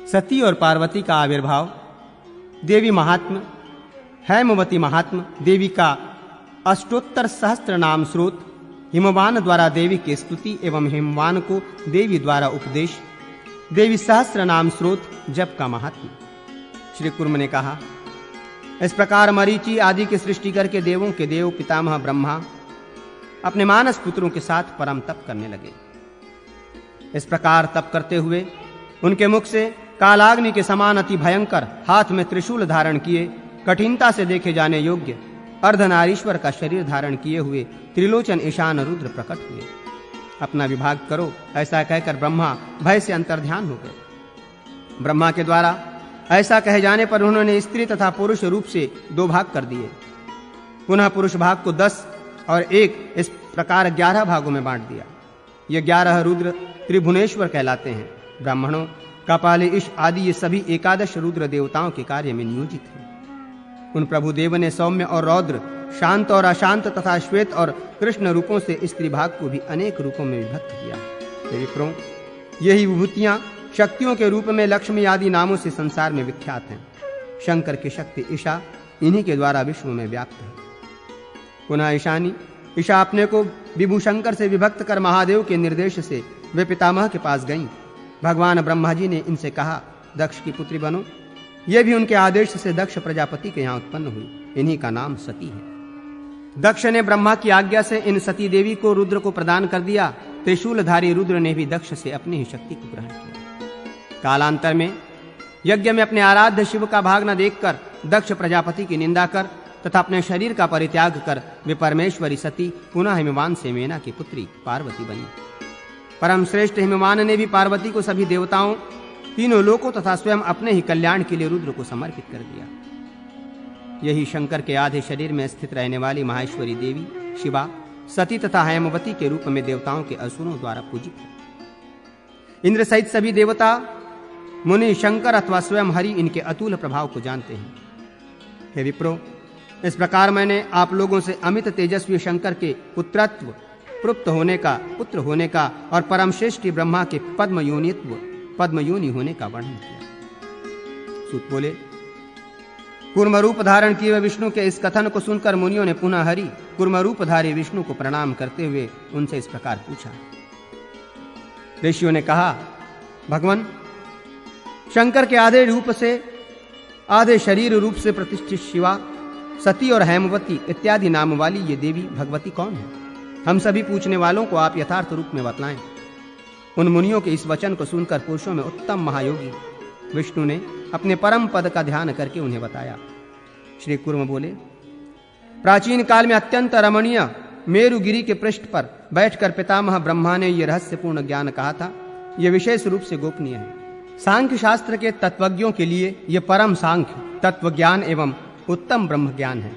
सती और पार्वती का आविर्भाव, देवी महात्म, हैमवती महात्म, देवी का अष्टोत्तर सहस्त्र नाम स्रोत, हिमवान द्वारा देवी की स्तुति एवं हिमवान को देवी द्वारा उपदेश, देवी सहस्त्र नाम स्रोत, जप का महात्म। श्री कुर्म ने कहा, इस प्रकार मरीचि आदि की सृष्टि करके देवों के देव पितामह ब्रह्मा अपने मानस पुत्रों के साथ परम तप करने लगे। इस प्रकार तप करते हुए उनके मुख से कालाग्नि के समान अति भयंकर, हाथ में त्रिशूल धारण किए, कठिनता से देखे जाने योग्य अर्धनारीश्वर का शरीर धारण किए हुए त्रिलोचन ईशान रुद्र प्रकट हुए। अपना विभाग करो, ऐसा कहकर ब्रह्मा भय से अंतर्ध्यान हो गए। ब्रह्मा के द्वारा ऐसा कहे जाने पर उन्होंने स्त्री तथा पुरुष रूप से 2 भाग कर दिए। पुनः पुरुष भाग को 10 और 1 इस प्रकार 11 भागों में बांट दिया। ये 11 रुद्र त्रिभुवनेश्वर कहलाते हैं। ब्राह्मणों, कपाले, ईश आदि ये सभी 11 रुद्र देवताओं के कार्य में नियोजित हैं। उन प्रभु देव ने सौम्य और रौद्र, शांत और अशांत तथा श्वेत और कृष्ण रूपों से स्त्री भाग को भी अनेक रूपों में विभक्त किया। हे विप्रों, यही विभूतियां शक्तियों के रूप में लक्ष्मी आदि नामों से संसार में विख्यात हैं। शंकर की शक्ति ईशा इन्हीं के द्वारा विश्व में व्याप्त है। पुनः ईशानी ईशा अपने को विभु शंकर से विभक्त कर महादेव के निर्देश से वे पितामह के पास गईं। भगवान ब्रह्मा जी ने इनसे कहा, दक्ष की पुत्री बनो। ये भी उनके आदेश से दक्ष प्रजापति के यहाँ उत्पन्न हुई। इन्हीं का नाम सती है। दक्ष ने ब्रह्मा की आज्ञा से इन सती देवी को रुद्र को प्रदान कर दिया। त्रिशूलधारी रुद्र ने भी दक्ष से अपनी ही शक्ति को ग्रहण किया। कालांतर में यज्ञ में अपने आराध्य शिव का भाग न देखकर दक्ष प्रजापति की निंदा कर तथा अपने शरीर का परित्याग कर वे परमेश्वरी सती पुनः हिमवान से मेना की पुत्री पार्वती बनी। परम श्रेष्ठ हिमवान ने भी पार्वती को सभी देवताओं, तीनों लोकों तथा स्वयं अपने ही कल्याण के लिए रुद्र को समर्पित कर दिया। यही शंकर के आधे शरीर में स्थित रहने वाली माहेश्वरी देवी शिवा सती तथा हेमवती के रूप में देवताओं के असुरों द्वारा पूजित है। इंद्र सहित सभी देवता, मुनि, शंकर अथवा स्वयं हरि इनके अतुल प्रभाव को जानते हैं। हे विप्रो, इस प्रकार मैंने आप लोगों से अमित तेजस्वी शंकर के पुत्रत्व, पुत्र होने का और परम श्रेष्ठ ब्रह्मा के पद्मयोनि होने का वर्णन किया। सूत बोले, कूर्म रूप धारण किए हुए विष्णु के इस कथन को सुनकर मुनियों ने पुनः हरि कूर्म रूपधारी विष्णु को प्रणाम करते हुए उनसे इस प्रकार पूछा। ऋषियों ने कहा, भगवान, शंकर के आधे शरीर रूप से प्रतिष्ठित शिवा, सती और हेमवती इत्यादि नाम वाली ये देवी भगवती कौन है? हम सभी पूछने वालों को आप यथार्थ रूप में बतलाएं। उन मुनियों के इस वचन को सुनकर पुरुषों में उत्तम महायोगी विष्णु ने अपने परम पद का ध्यान करके उन्हें बताया। श्री कुर्म बोले, प्राचीन काल में अत्यंत रमणीय मेरुगिरी के पृष्ठ पर बैठकर पितामह ब्रह्मा ने यह रहस्यपूर्ण ज्ञान कहा था। यह विशेष रूप से गोपनीय है। सांख्य शास्त्र के तत्वज्ञों के लिए यह परम सांख्य तत्व ज्ञान एवं उत्तम ब्रह्म ज्ञान है।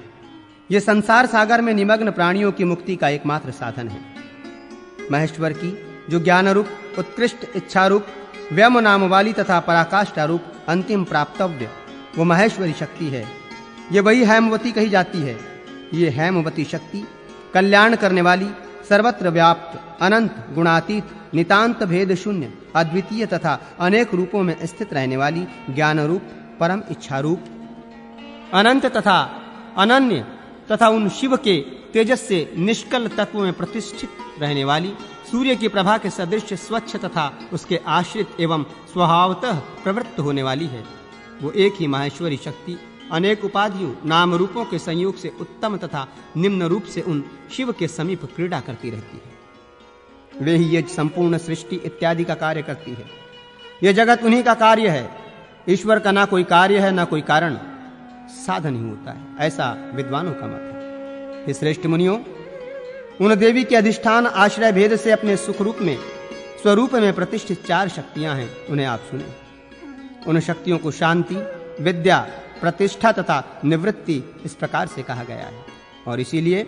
यह संसार सागर में निमग्न प्राणियों की मुक्ति का एकमात्र साधन है। महेश्वर की जो ज्ञान रूप, उत्कृष्ट इच्छा रूप, व्यम नाम वाली तथा पराकाष्ठा रूप अंतिम प्राप्तव्य वो महेश्वरी शक्ति है। ये वही हेमवती कही जाती है। ये हेमवती शक्ति कल्याण करने वाली, सर्वत्र व्याप्त, अनंत, गुणातीत, नितांत भेद शून्य, अद्वितीय तथा अनेक रूपों में स्थित रहने वाली ज्ञान रूप, परम इच्छा रूप, अनंत तथा अनन्य तथा उन शिव के तेजस से निष्कल तत्व में प्रतिष्ठित रहने वाली, सूर्य की प्रभा के सदृश स्वच्छ तथा उसके आश्रित एवं स्वभावतः प्रवृत्त होने वाली है। वो एक ही माहेश्वरी शक्ति अनेक उपाधियों, नाम रूपों के संयोग से उत्तम तथा निम्न रूप से उन शिव के समीप क्रीड़ा करती रहती है। वे ही ये संपूर्ण सृष्टि इत्यादि का कार्य करती है। यह जगत उन्हीं का कार्य है। ईश्वर का ना कोई कार्य है, ना कोई कारण, साधन ही होता है, ऐसा विद्वानों का मत है। हे श्रेष्ठ मुनियों, उन देवी के अधिष्ठान आश्रय भेद से अपने सुख रूप में, स्वरूप में प्रतिष्ठित 4 शक्तियां हैं। उन्हें आप सुने। उन शक्तियों को शांति, विद्या, प्रतिष्ठा तथा निवृत्ति इस प्रकार से कहा गया है। और इसीलिए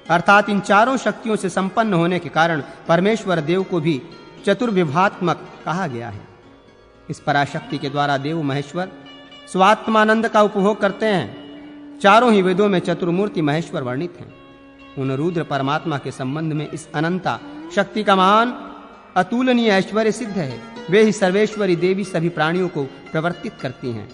अर्थात इन 4 शक्तियों से संपन्न होने के कारण परमेश्वर देव को भी चतुर्विभात्मक कहा गया है। इस पराशक्ति के द्वारा देव महेश्वर स्वात्मानंद का उपभोग करते हैं। 4 ही वेदों में चतुर्मूर्ति महेश्वर वर्णित हैं। उन रुद्र परमात्मा के संबंध में इस अनंता शक्ति का महान अतुलनीय ऐश्वर्य सिद्ध है। वे ही सर्वेश्वरी देवी सभी प्राणियों को प्रवर्तित करती हैं।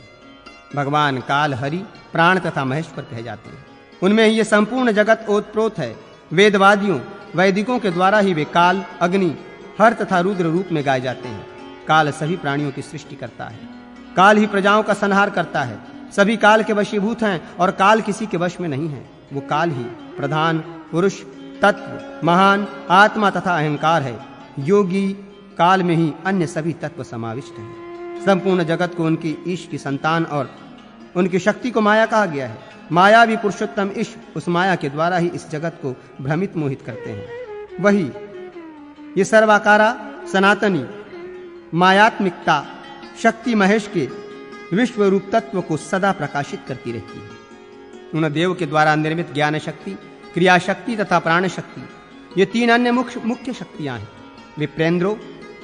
भगवान काल, हरि, प्राण तथा महेश्वर कहे जाते हैं। उनमें ही ये संपूर्ण जगत ओतप्रोत है। वेदवादियों, वैदिकों के द्वारा ही वे काल, अग्नि, हर तथा रुद्र रूप में गाए जाते हैं। काल सभी प्राणियों की सृष्टि करता है। काल ही प्रजाओं का संहार करता है। सभी काल के वशीभूत हैं और काल किसी के वश में नहीं है। वो काल ही प्रधान पुरुष, तत्व, महान, आत्मा तथा अहंकार है। योगी काल में ही अन्य सभी तत्व समाविष्ट हैं। संपूर्ण जगत को उनकी ईश की संतान और उनकी शक्ति को माया कहा गया है। माया भी पुरुषोत्तम ईश उस माया के द्वारा ही इस जगत को भ्रमित मोहित करते हैं। वही ये सर्वाकारा सनातनी मायात्मिकता शक्ति महेश के विश्व रूप तत्व को सदा प्रकाशित करती रहती है। उन देव के द्वारा निर्मित ज्ञान शक्ति, क्रिया शक्ति तथा प्राण शक्ति, ये तीन अन्य मुख्य शक्तियां हैं। विप्रेंद्रो,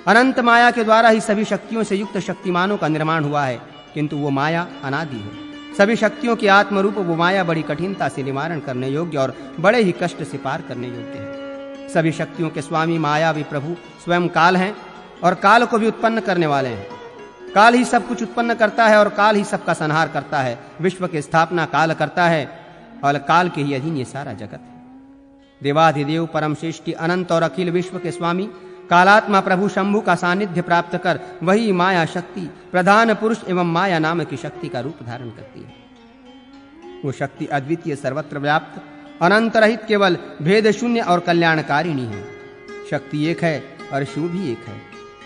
अनंत माया के द्वारा ही सभी शक्तियों से युक्त शक्तिमानों का निर्माण हुआ है, किंतु वो माया अनादि है। सभी शक्तियों के आत्मरूप वो माया बड़ी कठिनता से निवारण करने योग्य और बड़े ही कष्ट से पार करने योग्य है। सभी शक्तियों के स्वामी मायावी प्रभु स्वयं काल हैं और काल को भी उत्पन्न करने वाले हैं। काल ही सब कुछ उत्पन्न करता है और काल ही सबका संहार करता है। विश्व की स्थापना काल करता है और काल के ही अधीन ये सारा जगत है। देवाधिदेव परम श्रेष्ठी अनंत और अखिल विश्व के स्वामी कालात्मा प्रभु शंभु का सानिध्य प्राप्त कर वही माया शक्ति प्रधान पुरुष एवं माया नाम की शक्ति का रूप धारण करती है। वो शक्ति अद्वितीय, सर्वत्र व्याप्त, अनंत रहित, केवल भेद शून्य और कल्याणकारिणी है। शक्ति एक है और शिव भी एक है।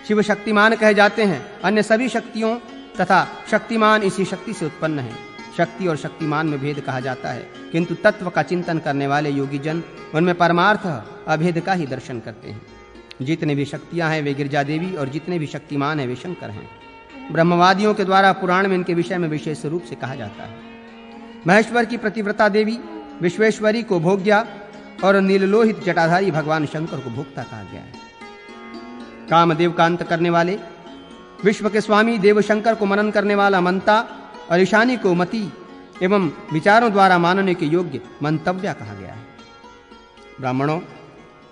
शिव शक्तिमान कहे जाते हैं। अन्य सभी शक्तियों तथा शक्तिमान इसी शक्ति से उत्पन्न है। शक्ति और शक्तिमान में भेद कहा जाता है, किंतु तत्व का चिंतन करने वाले योगी जन उनमें परमार्थ अभेद का ही दर्शन करते हैं। जितने भी शक्तियां हैं वे गिरजा देवी और जितने भी शक्तिमान हैं वे शंकर हैं। ब्रह्मवादियों के द्वारा पुराण में इनके विषय में विशेष रूप से कहा जाता है। महेश्वर की प्रतिव्रता देवी विश्वेश्वरी को भोग्या और नीललोहित जटाधारी भगवान शंकर को भोक्ता कहा गया है। कामदेव का अंत करने वाले विश्व के स्वामी देवशंकर को मनन करने वाला मंता और ईशानी को मति एवं विचारों द्वारा मानने के योग्य मंतव्य कहा गया है। ब्राह्मणों,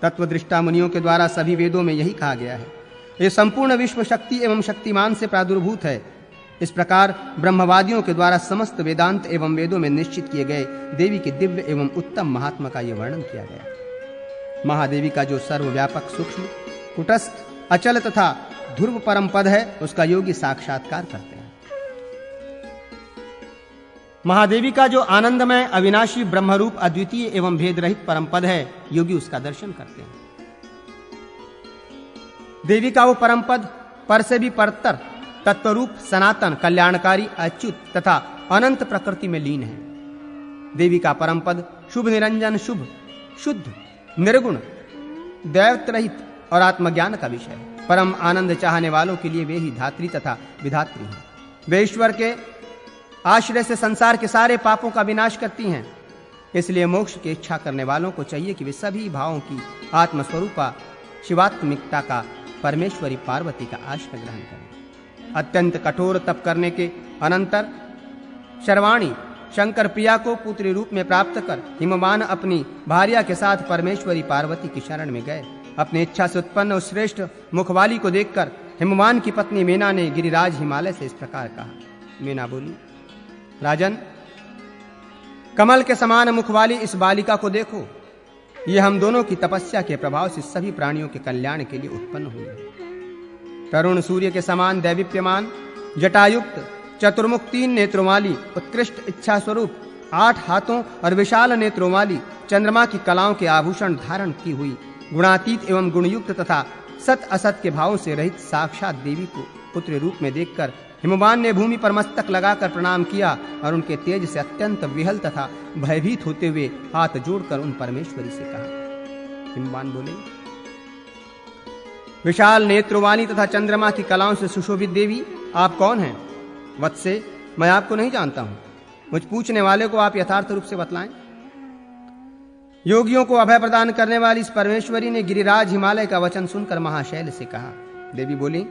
तत्वदृष्टा मुनियों के द्वारा सभी वेदों में यही कहा गया है। ये संपूर्ण विश्व शक्ति एवं शक्तिमान से प्रादुर्भूत है। इस प्रकार ब्रह्मवादियों के द्वारा समस्त वेदांत एवं वेदों में निश्चित किए गए देवी के दिव्य एवं उत्तम महात्मा का यह वर्णन किया गया। महादेवी का जो सर्वव्यापक, सूक्ष्म, कुटस्थ, अचल तथा ध्रुव परम पद है उसका योगी साक्षात्कार करते हैं। महादेवी का जो आनंदमय, अविनाशी, ब्रह्मरूप, अद्वितीय एवं भेद रहित परम पद है, योगी उसका दर्शन करते हैं। देवी का वो परम पद पर से भी परतर, तत्वरूप, सनातन, कल्याणकारी, अच्युत तथा अनंत प्रकृति में लीन है। देवी का परम पद शुभ निरंजन, शुभ, शुद्ध, निर्गुण, दैवत रहित और आत्मज्ञान का विषय है। परम आनंद चाहने वालों के लिए वे ही धात्री तथा विधात्री हैं। वे ईश्वर के आश्रय से संसार के सारे पापों का विनाश करती हैं। इसलिए मोक्ष की इच्छा करने वालों को चाहिए कि वे सभी भावों की आत्मस्वरूपा शिवात्मिकता का परमेश्वरी पार्वती का आश्रय ग्रहण करें। अत्यंत कठोर तप करने के अनंतर शर्वाणी शंकर प्रिया को पुत्री रूप में प्राप्त कर हिमवान अपनी भार्या के साथ परमेश्वरी पार्वती की शरण में गए। अपनी इच्छा से उत्पन्न उस श्रेष्ठ मुखवाली को देखकर हिमवान की पत्नी मीना ने गिरिराज हिमालय से इस प्रकार कहा। मीना बोली, राजन, कमल के समान मुखवाली इस बालिका को देखो। ये हम दोनों की तपस्या के प्रभाव से सभी प्राणियों के कल्याण के लिए उत्पन्न हुई है। तरुण सूर्य के समान दैवीप्यमान, जटायुक्त, चतुर्मुख, 3 नेत्रों वाली, उत्कृष्ट इच्छा स्वरूप, 8 हाथों और विशाल नेत्रों वाली, चंद्रमा की कलाओं के आभूषण धारण की हुई, गुणातीत एवं गुणयुक्त तथा सत असत के भावों से रहित साक्षात देवी को पुत्र रूप में देखकर हिमवान ने भूमि पर मस्तक लगाकर प्रणाम किया और उनके तेज से अत्यंत विहल तथा भयभीत होते हुए हाथ जोड़कर उन परमेश्वरी से कहा। हिमवान बोले, विशाल नेत्रवाणी तथा चंद्रमा की कलाओं से सुशोभित देवी, आप कौन हैं? वत्से, मैं आपको नहीं जानता हूं। मुझ पूछने वाले को आप यथार्थ रूप से बतलाएं। योगियों को अभय प्रदान करने वाली इस परमेश्वरी ने गिरिराज हिमालय का वचन सुनकर महाशैल से कहा। देवी बोली,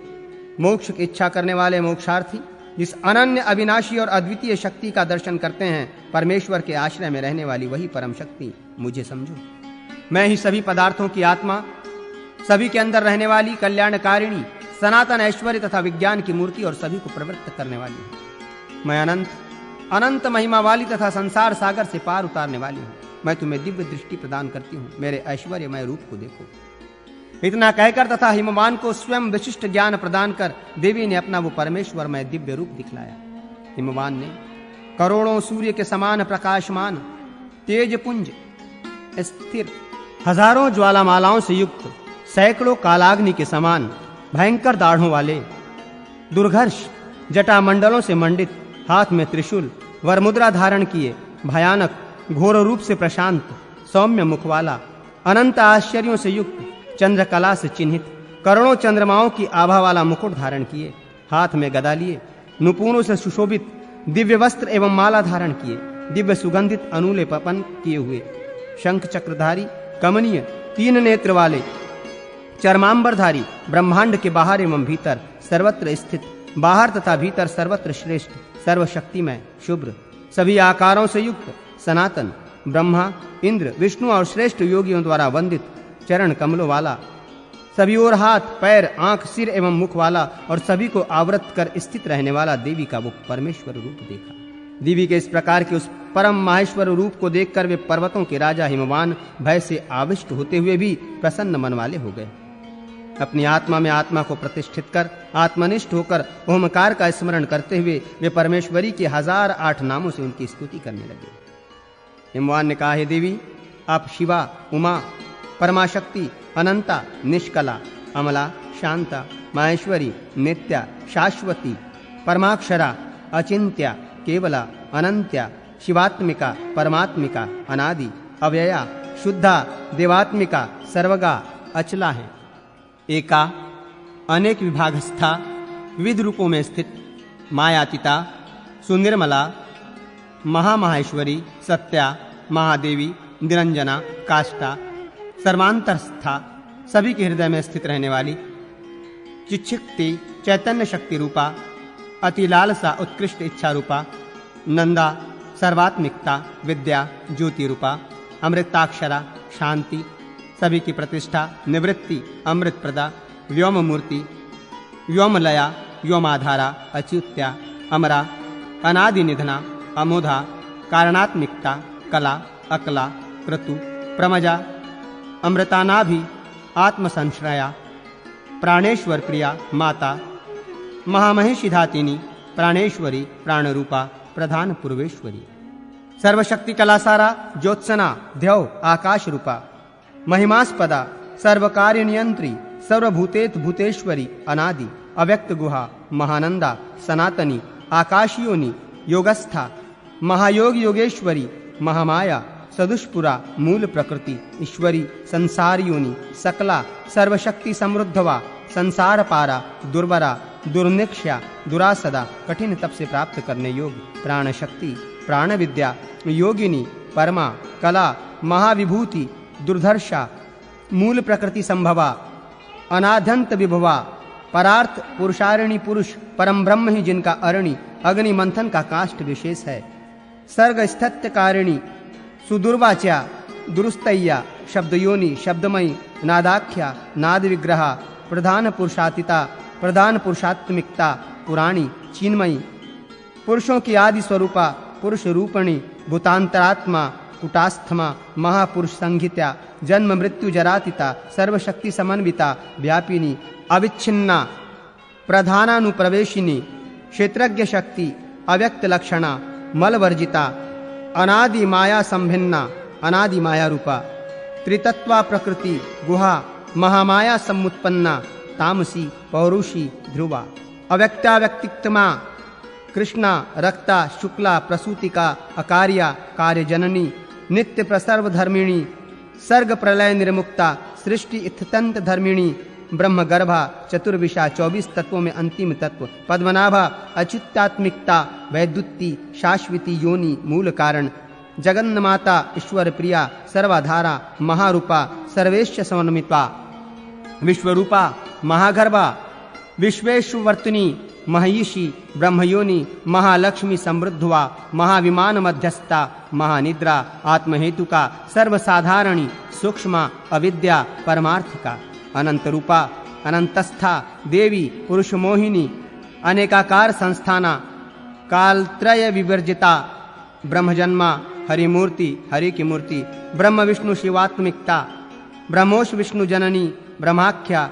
मोक्ष की इच्छा करने वाले मोक्षार्थी जिस अनन्य, अविनाशी और अद्वितीय शक्ति का दर्शन करते हैं, परमेश्वर के आश्रय में रहने वाली वही परम शक्ति मुझे समझो। मैं ही सभी पदार्थों की आत्मा, सभी के अंदर रहने वाली कल्याणकारिणी, सनातन ऐश्वर्य तथा विज्ञान की मूर्ति और सभी को प्रवृत्त करने वाली हूँ। मैं अनंत अनंत महिमा वाली तथा संसार सागर से पार उतारने वाली हूँ। मैं तुम्हें दिव्य दृष्टि प्रदान करती हूँ, मेरे ऐश्वर्यमय रूप को देखो। इतना कहकर तथा हिमवान को स्वयं विशिष्ट ज्ञान प्रदान कर देवी ने अपना वो परमेश्वरमय दिव्य रूप दिखलाया। हिमवान ने करोड़ों सूर्य के समान प्रकाशमान, तेज पुंज स्थिर, हजारों ज्वालामालाओं से युक्त, सैकड़ों कालाग्नि के समान भयंकर दाढ़ों वाले, दुर्घर्ष जटामंडलों से मंडित, हाथ में त्रिशूल वरमुद्रा धारण किए, भयानक घोर रूप से प्रशांत, सौम्य मुख वाला, अनंत आश्चर्यों से युक्त, चंद्रकला से चिन्हित, करोड़ों चंद्रमाओं की आभा वाला मुकुट धारण किए, हाथ में गदा लिए, नुपुरों से सुशोभित दिव्य वस्त्र एवं माला धारण किए, दिव्य सुगंधित अनूले पपन किए हुए, शंख चक्रधारी, कमनीय, तीन नेत्र वाले, चर्मांबरधारी, ब्रह्मांड के बाहर एवं भीतर सर्वत्र स्थित, बाहर तथा भीतर सर्वत्र श्रेष्ठ, सर्वशक्तिमय, शुभ्र, सभी आकारों से युक्त, सनातन, ब्रह्मा, इंद्र, विष्णु और श्रेष्ठ योगियों द्वारा वंदित, चरण कमलों वाला, सभी ओर हाथ, पैर, आंख, सिर एवं मुख वाला और सभी को आवृत कर स्थित रहने वाला देवी का वो परमेश्वर रूप देखा। देवी के इस प्रकार के उस परम माहेश्वर रूप को देखकर वे पर्वतों के राजा हिमवान भय से आविष्ट होते हुए भी प्रसन्न मन वाले हो गए। अपनी आत्मा में आत्मा को प्रतिष्ठित कर आत्मनिष्ठ होकर ओमकार का स्मरण करते हुए वे परमेश्वरी के 1008 नामों से उनकी स्तुति करने लगे। हिमवान ने कहा, हे देवी, आप शिवा, उमा, परमाशक्ति, अनंता, निष्कला, अमला, शांता, माहेश्वरी, नित्या, शाश्वती, परमाक्षरा, अचिंत्या, केवला, अनंत्या, शिवात्मिका, परमात्मिका, अनादि, अव्यया, शुद्धा, देवात्मिका, सर्वगा, अचला है। एका, अनेक विभागस्था, विविध रूपों में स्थित, मायातीता, सुनिर्मला, महामाहेश्वरी, सत्या, महादेवी, निरंजना, काष्ठा, सर्वांतरस्था, सभी के हृदय में स्थित रहने वाली, चिच्छक्ति, चैतन्य शक्ति रूपा, अति लालसा, उत्कृष्ट इच्छा रूपा, नंदा, सर्वात्मिकता, विद्या, ज्योति रूपा, अमृताक्षरा, शांति, सभी की प्रतिष्ठा, निवृत्ति, अमृत प्रदा, व्योम मूर्ति, व्योमलया, व्योमाधारा, अच्युत्या, अमरा, अनादि निधना, अमोधा, कारणात्मिकता, कला, अकला, क्रतु, प्रमजा, अमृतानाभि, आत्मसंश्रया, प्राणेश्वर प्रिया, माता, महामहिषी धातिनी, प्राणेश्वरी, प्राणरूपा, प्रधान पूर्वेश्वरी, सर्वशक्ति कलासारा, ज्योत्सना, ध्यव, आकाश रूपा, महिमास्पदा, सर्वकार्य नियंत्री, सर्वभूतेत भूतेश्वरी, अनादि, अव्यक्त गुहा, महानंदा, सनातनी, आकाशयोनि, योगस्था, महायोग योगेश्वरी, महामाया, सदुष्पुरा, मूल प्रकृति, ईश्वरी, संसार योनि, सकला, सर्वशक्ति समृद्धवा, संसार पारा, दुर्बरा, दुर्निक्षा, दुरासदा, कठिन तप से प्राप्त करने योग्य, प्राण शक्ति, प्राण विद्या, योगिनी, परमा, कला, महाविभूति, दुर्धर्षा, मूल प्रकृति संभवा, अनाद्यंत विभवा, परार्थ पुरुषारिणी, पुरुष परम ब्रह्म ही जिनका अरणि अग्नि मंथन का काष्ठ विशेष है, सर्ग स्थत्य कारिणी, सुदुर्वाच्या, दुरुस्तैया, शब्दयोनि, शब्दमयी, नादाख्या, नाद विग्रहा, प्रधान पुरुषातीता, प्रधान पुरुषात्मिकता, पुराणी, चिन्मयी, पुरुषों की आदि स्वरूपा, पुरुष रूपणी, भूतांतरात्मा, कुटास्थमा, महापुरुष संहिता, जन्म मृत्यु जरातीता, सर्वशक्ति समन्विता, व्यापिनी, अविच्छिन्ना, प्रधानानुप्रवेशिनी, क्षेत्रज्ञ शक्ति, अव्यक्त लक्षणा, मलवर्जिता, अनादि माया संभिन्ना, अनादि माया रूपा, त्रितत्वा प्रकृति, गुहा, महामाया समुत्पन्ना, तामसी, पौरुषी, ध्रुवा, अव्यक्ता व्यक्तित्मा, कृष्णा, रक्ता, शुक्ला, प्रसूतिका, अकार्या, कार्यजननी, नित्य प्रसर्व धर्मिणी, सर्ग प्रलय निर्मुक्ता, सृष्टि इत्थतंत धर्मिणी, ब्रह्मगर्भा, चतुर्विशा, 24 तत्वों में अंतिम तत्व, पद्मनाभा, अच्युतात्मिकता, वैद्युति, शाश्वती योनि, मूल कारण, जगन्माता, ईश्वर प्रिया, सर्वाधारा, महारूपा, सर्वेश्य समन्विता, विश्वरूपा, महागर्भा, विश्वेश्वर्तिनी, महयिषी, ब्रह्मयोनि, महालक्ष्मी समृद्धवा, महाविमान मध्यस्था, महानिद्रा, आत्महेतुका, सर्वसाधारणी, सूक्ष्मा, अविद्या, परमार्थिका, अनंत रूपा, अनंतस्था देवी पुरुष मोहिनी अनेकाकार संस्थाना कालत्रय विवर्जिता ब्रह्मजन्मा हरिमूर्ति हरि की मूर्ति ब्रह्म विष्णु शिवात्मिकता ब्रह्मोश विष्णु जननी ब्रह्माख्या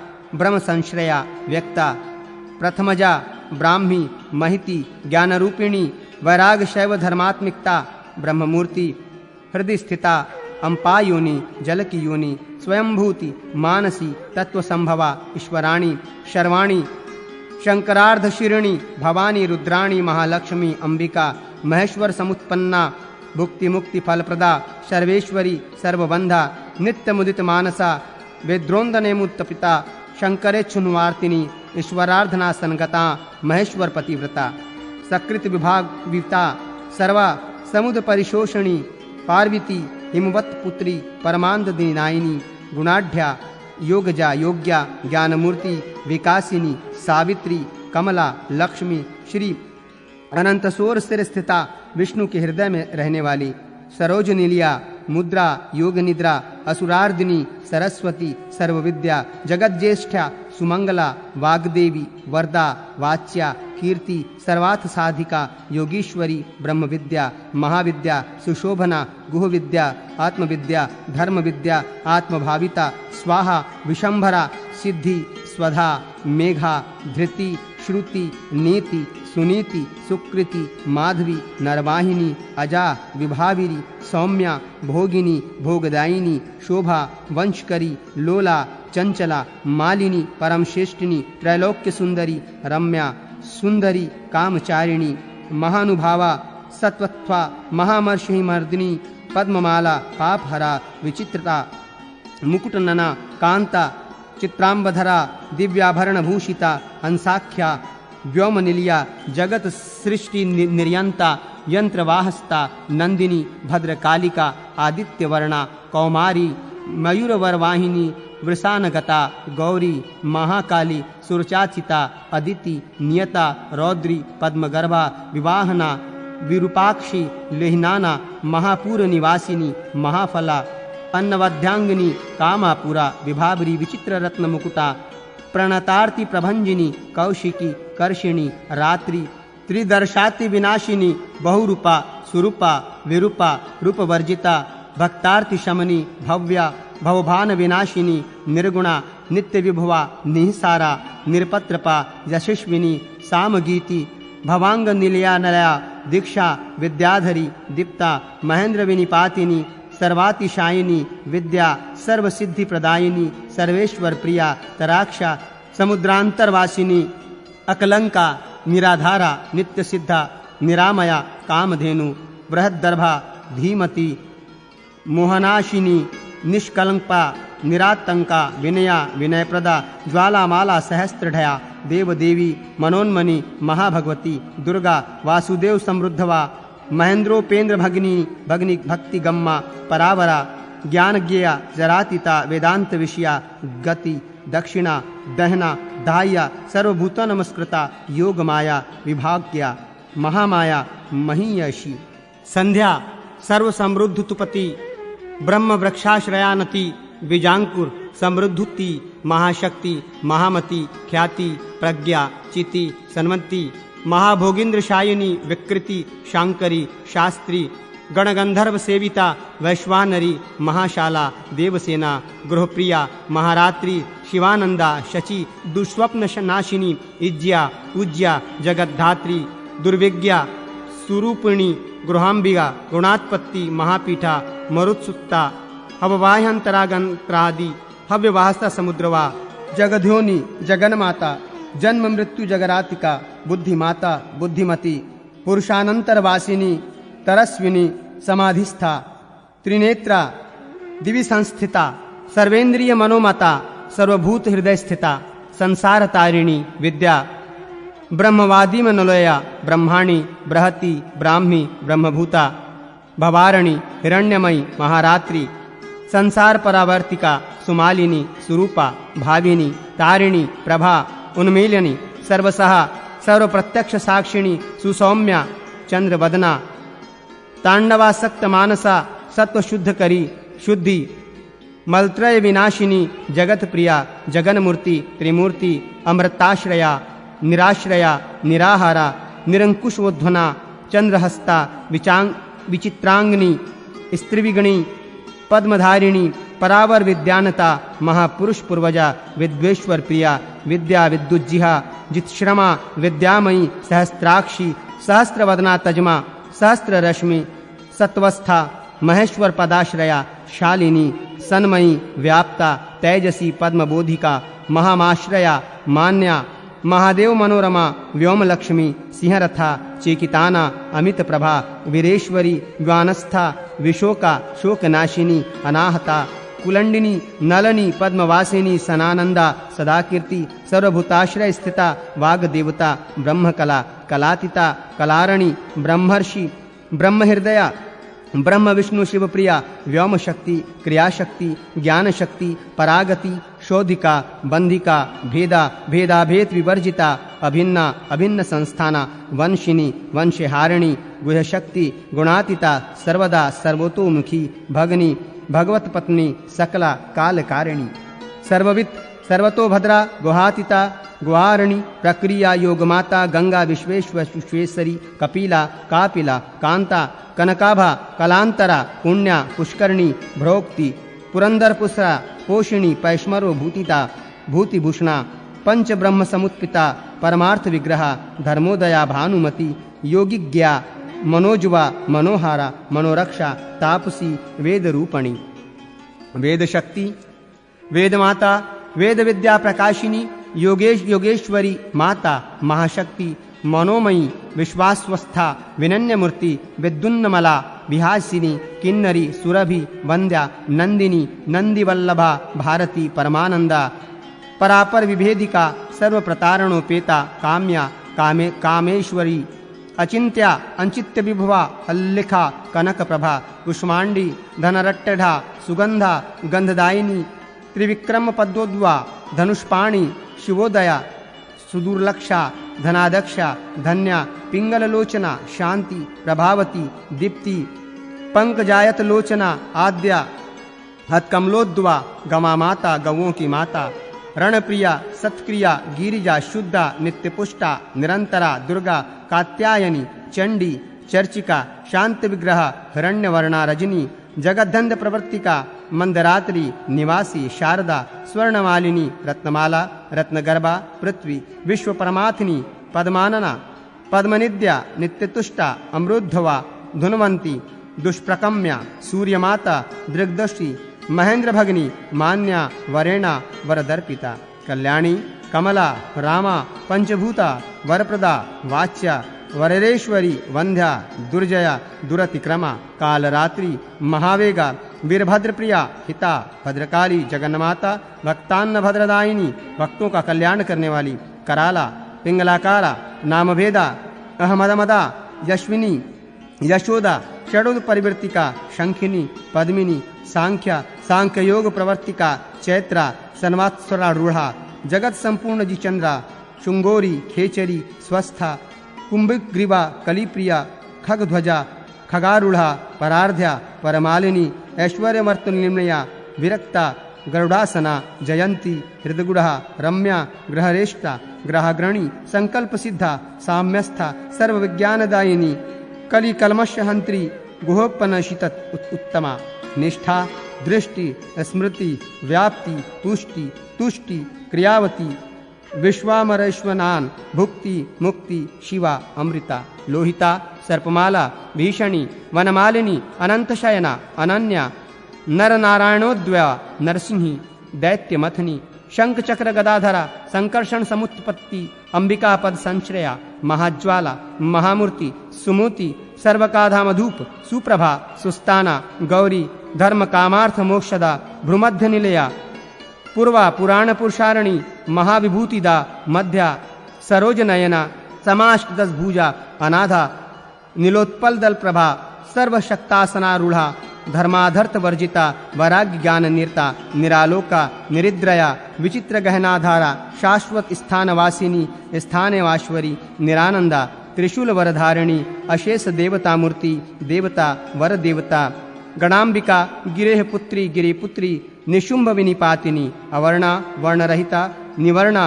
ब्रह्म संश्रया व्यक्ता प्रथमजा ब्राह्मी महिति ज्ञान रूपिणी वैराग शैव धर्मात्मिकता ब्रह्ममूर्ति हृदय स्थिता अंपा योनि जल की योनि स्वयंभूति मानसी तत्व संभवा ईश्वराणी शर्वाणी शंकरार्ध शिरणी भवानी रुद्राणी महालक्ष्मी अंबिका महेश्वर समुत्पन्ना भुक्ति मुक्ति फलप्रदा सर्वेश्वरी सर्वबंधा नित्य मुदित मानसा वेद्रोन्दने मुत्तपिता शंकरेच्छुन्वार्तिनी ईश्वरार्धना संगता महेश्वर पतिव्रता सकृत विभाग विता सर्वा समुद्र परिशोषणी पार्वती हिमवत पुत्री परमानंद दिनायिनी गुणाढ्या योगजा योग्या ज्ञानमूर्ति विकासिनी सावित्री कमला लक्ष्मी श्री अनंत सोर सिर स्थिता विष्णु के हृदय में रहने वाली सरोज नीलिया मुद्रा योग निद्रा असुरार्दिनी सरस्वती सर्वविद्या जगज्जेष्ठा सुमंगला वाग्देवी वरदा वाच्या कीर्ति सर्वार्थ साधिका योगीश्वरी ब्रह्म विद्या महाविद्या सुशोभना गुह विद्या आत्मविद्या धर्म विद्या आत्मभाविता स्वाहा विशंभरा सिद्धि स्वधा मेघा धृति श्रुति नीति सुनीति सुकृति माधवी नरवाहिनी अजा विभाविरी सौम्या भोगिनी भोगदायिनी शोभा वंशकरी लोला चंचला मालिनी परमश्रेष्ठिनी त्रैलोक्य सुंदरी रम्या सुंदरी कामचारिणी महानुभावा सत्वत्वा महामर्षि मर्दिनी पद्ममाला पापहरा विचित्रता मुकुटनना कांता चित्रांबधरा दिव्याभरण भूषिता हंसाख्या व्योमनिलिया जगत सृष्टि निर्यंता यंत्रवाहस्ता नंदिनी भद्रकालिका आदित्यवर्णा कौमारी मयूरवरवाहिनी वृषानगता गौरी महाकाली सुरचाचिता अदिति नियता रौद्री पद्मगर्भा विवाहना विरूपाक्षी लेहनाना महापूर निवासिनी महाफला अन्नवध्यांगिनी कामापुरा विभावरी विचित्र रत्न मुकुटा प्रणतार्ति प्रभंजिनी कौशिकी कर्षिणी रात्रि त्रिदर्शाति विनाशिनी बहुरूपा सुरूपा विरूपा रूपवर्जिता भक्तार्ति शमनी भव्या भवभान विनाशिनी निर्गुणा नित्य विभवा निःसारा निरपत्रपा यशस्विनी सामगीति भवांग निलया नलया दीक्षा विद्याधरी दीप्ता महेंद्र विनिपातिनी सर्वातिशायिनी विद्या सर्वसिद्धि प्रदायिनी सर्वेश्वर प्रिया तराक्षा समुद्रांतरवासिनी अकलंका निराधारा नित्य सिद्धा निरामया कामधेनु बृहद्दर्भा धीमती मोहनाशिनी निष्कलंका निरातंका विनया विनयप्रदा ज्वालामाला सहस्त्रढया देवदेवी मनोन्मणि महाभगवती दुर्गा वासुदेव समृद्धवा महेंद्रोपेंद्र भगिनी भगनी भक्ति गम्मा परावरा ज्ञानज्ञेया जरातिता वेदांत विषया गति दक्षिणा दहना दाह्या सर्वभूत नमस्कृता योग माया विभाग्या महामाया महीयशी संध्या सर्व समृद्ध तुपति ब्रह्म वृक्षाश्रयानति बीजांकुर समृद्धुति महाशक्ति महामति ख्याति प्रज्ञा चिति सन्मति महाभोगींद्र शायिनी विकृति शांकरी शास्त्री गणगंधर्व सेविता वैश्वानरी महाशाला देवसेना गृहप्रिया महारात्रि शिवानंदा शची दुष्स्वप्न नाशिनी इज्या उज्या जगद्धात्री दुर्विज्ञा सुरूपिणी गृहांबिका गुणात्पत्ति महापीठा मरुत्सुत्ता हववाह्यंतरागंत्रादि हव्यवाहस्ता समुद्रवा जगध्योनि जगन्माता जन्म मृत्यु जगरातिका बुद्धिमाता बुद्धिमती पुरुषानंतरवासिनी तरस्विनी समाधिस्था त्रिनेत्रा दिवि संस्थिता सर्वेंद्रिय मनोमता सर्वभूत हृदय स्थिता संसार तारिणी विद्या ब्रह्मवादी मनोलया ब्रह्माणी बृहति ब्राह्मी ब्रह्मभूता भवारणी हिरण्यमयी महारात्रि संसार परावर्तिका सुमालिनी सुरूपा भाविनी तारिणी प्रभा उन्मीलिनी सर्वसहा सर्वप्रत्यक्ष साक्षिणी सुसौम्या चंद्रवदना तांडवासक्त मानसा सत्व शुद्ध करी शुद्धि मलत्रय विनाशिनी जगत प्रिया जगन्मूर्ति त्रिमूर्ति अमृताश्रया निराश्रया निराहारा निरंकुशोध्वना चंद्रहस्ता विचित्रांगनी स्त्रिविगणी पद्मधारिणी परावर विद्यानता महापुरुष पूर्वजा विद्वेश्वर प्रिया विद्या विद्युज्जिहा जितश्रमा विद्यामयी सहस्त्राक्षी सहस्त्रवदना तजमा सहस्त्र रश्मि सत्वस्था महेश्वर पदाश्रया शालिनी सन्मयी व्याप्ता तेजसी पद्मबोधिका महामाश्रया मान्या महादेव मनोरमा व्योमलक्ष्मी सिंहरथा चेकिताना अमित प्रभा वीरेश्वरी व्यानस्था विशोका शोकनाशिनी अनाहता कुलंडिनी नलनी पद्मवासिनी सनानंदा सदाकीर्ति सर्वभूताश्रय स्थिता वाग्देवता ब्रह्मकला कलातीता कलारणी ब्रह्मर्षि ब्रह्महृदया ब्रह्म विष्णु शिवप्रिया व्योम शक्ति क्रियाशक्ति ज्ञान शक्ति परागति शोधिका बंधिका भेदा भेदाभेद विवर्जिता अभिन्ना अभिन्न संस्थाना वंशिनी वंशहारिणी गुह्यशक्ति गुणातीता सर्वदा सर्वतोमुखी भगनी भगवत पत्नी सकला कालकारिणी सर्ववित सर्वतोभद्रा गुहातीता गुहारिणी प्रक्रिया योगमाता गंगा विश्वेश्वरी कपिला कापिला कांता कनकाभा कलांतरा पुण्या पुष्करणी भ्रोक्ति पुरंदरपुसरा पोषिणी पैश्मरो भूतिता भूतिभूषणा पंच ब्रह्म समुत्पिता परमार्थ विग्रहा धर्मोदया भानुमति योगिज्ञा मनोज्वा मनोहारा मनोरक्षा तापसी वेद रूपणी वेद शक्ति वेद माता वेद विद्या प्रकाशिनी योगेश्वरी माता महाशक्ति मनोमयी विश्वास्वस्था विनन्य मूर्ति विद्युन्नमला विहासिनी किन्नरी सुरभि वंद्या नंदिनी नंदिवल्लभा भारती परमानंदा परापर विभेदिका सर्व प्रतारणोपेता काम्या कामेश्वरी अचिंत्या अंचित्य विभवा अल्लिखा कनक प्रभा कुष्मांडी धनरट्टढा सुगंधा गंधदायिनी त्रिविक्रम पद्मोद्वा धनुष्पाणी शिवोदया सुदूरलक्षा धनादक्षा धन्या पिंगललोचना शांति प्रभावती दीप्ति पंकजायत लोचना आद्या हतकमलोद्वा गमा माता गवों की माता रणप्रिया सत्क्रिया गिरिजा शुद्धा नित्यपुष्टा निरंतरा दुर्गा कात्यायनी चंडी चर्चिका शांत विग्रह हिरण्यवर्णा रजनी जगद्धंध प्रवर्तिका मंदरात्रि निवासी शारदा स्वर्णमालिनी रत्नमाला रत्नगर्भा पृथ्वी विश्व परमात्मनी पद्मानना पद्मनिद्या नित्यतुष्टा अमृद्धवा धुनवंती दुष्प्रकम्या सूर्यमाता दृग्दृष्टि महेंद्र भगनी मान्या वरेणा वरदर्पिता कल्याणी कमला रामा पंचभूता वरप्रदा वाच्या वरेश्वरी वंध्या दुर्जया दुरतिक्रमा कालरात्रि महावेगा वीरभद्रप्रिया हिता भद्रकाली जगन्माता भक्तान्न भद्रदायिनी भक्तों का कल्याण करने वाली कराला पिंगलाकारा नामभेदा अहमदमदा यश्विनी यशोदा षडुद परिवर्तिका शंखिनी पद्मिनी सांख्या सांख्य योग प्रवर्तिका चैत्रा सन्वात्सरा रूढ़ा जगत संपूर्ण जिचंद्रा शुंगोरी खेचरी स्वस्था कुंभिग्रीवा कलिप्रिया खगध्वजा खगारूढ़ा परार्ध्या परमालिनी ऐश्वर्यमर्तनिर्णया विरक्ता गरुड़ासना जयंती हृदगुढ़ा रम्या ग्रहरेष्टा ग्रहाग्रणी संकल्प सिद्धा साम्यस्था सर्वविज्ञानदायिनी कलि कलमशहंत्री गुहोपनशित उत्तमा निष्ठा दृष्टि स्मृति व्याप्ति पुष्टि तुष्टि क्रियावती विश्वामरेश्वनान भुक्ति मुक्ति शिवा अमृता लोहिता सर्पमाला भीषणी वनमालिनी अनंतशयना अनन्या नरनारायणोद्वया नरसिंही दैत्यमथनी शंख चक्र गदाधरा संकर्षण समुत्पत्ति अंबिका पद संश्रया महाज्वाला महामूर्ति सुमूति सर्वकाधामधूप सुप्रभा सुस्ताना गौरी धर्म कामार्थ मोक्षदा भ्रुमध्य निलया पूर्वा पुराण पुरुषारणी महाविभूतिदा मध्या सरोज नयना समाष्टदश भुजा अनाधा नीलोत्पल दल प्रभा सर्वशक्तासनारूढ़ा धर्माधर्त वर्जिता वैराग्य ज्ञान निरता निरालोका निरिद्रया विचित्र गहनाधारा शाश्वत स्थानवासिनी स्थानेवाश्वरी निरानंदा त्रिशूल वरधारिणी अशेष देवता मूर्ति देवता वर देवता गणाम्बिका गिरेह पुत्री गिरिपुत्री निशुंभ विनिपातिनी अवर्णा वर्णरहिता निवर्णा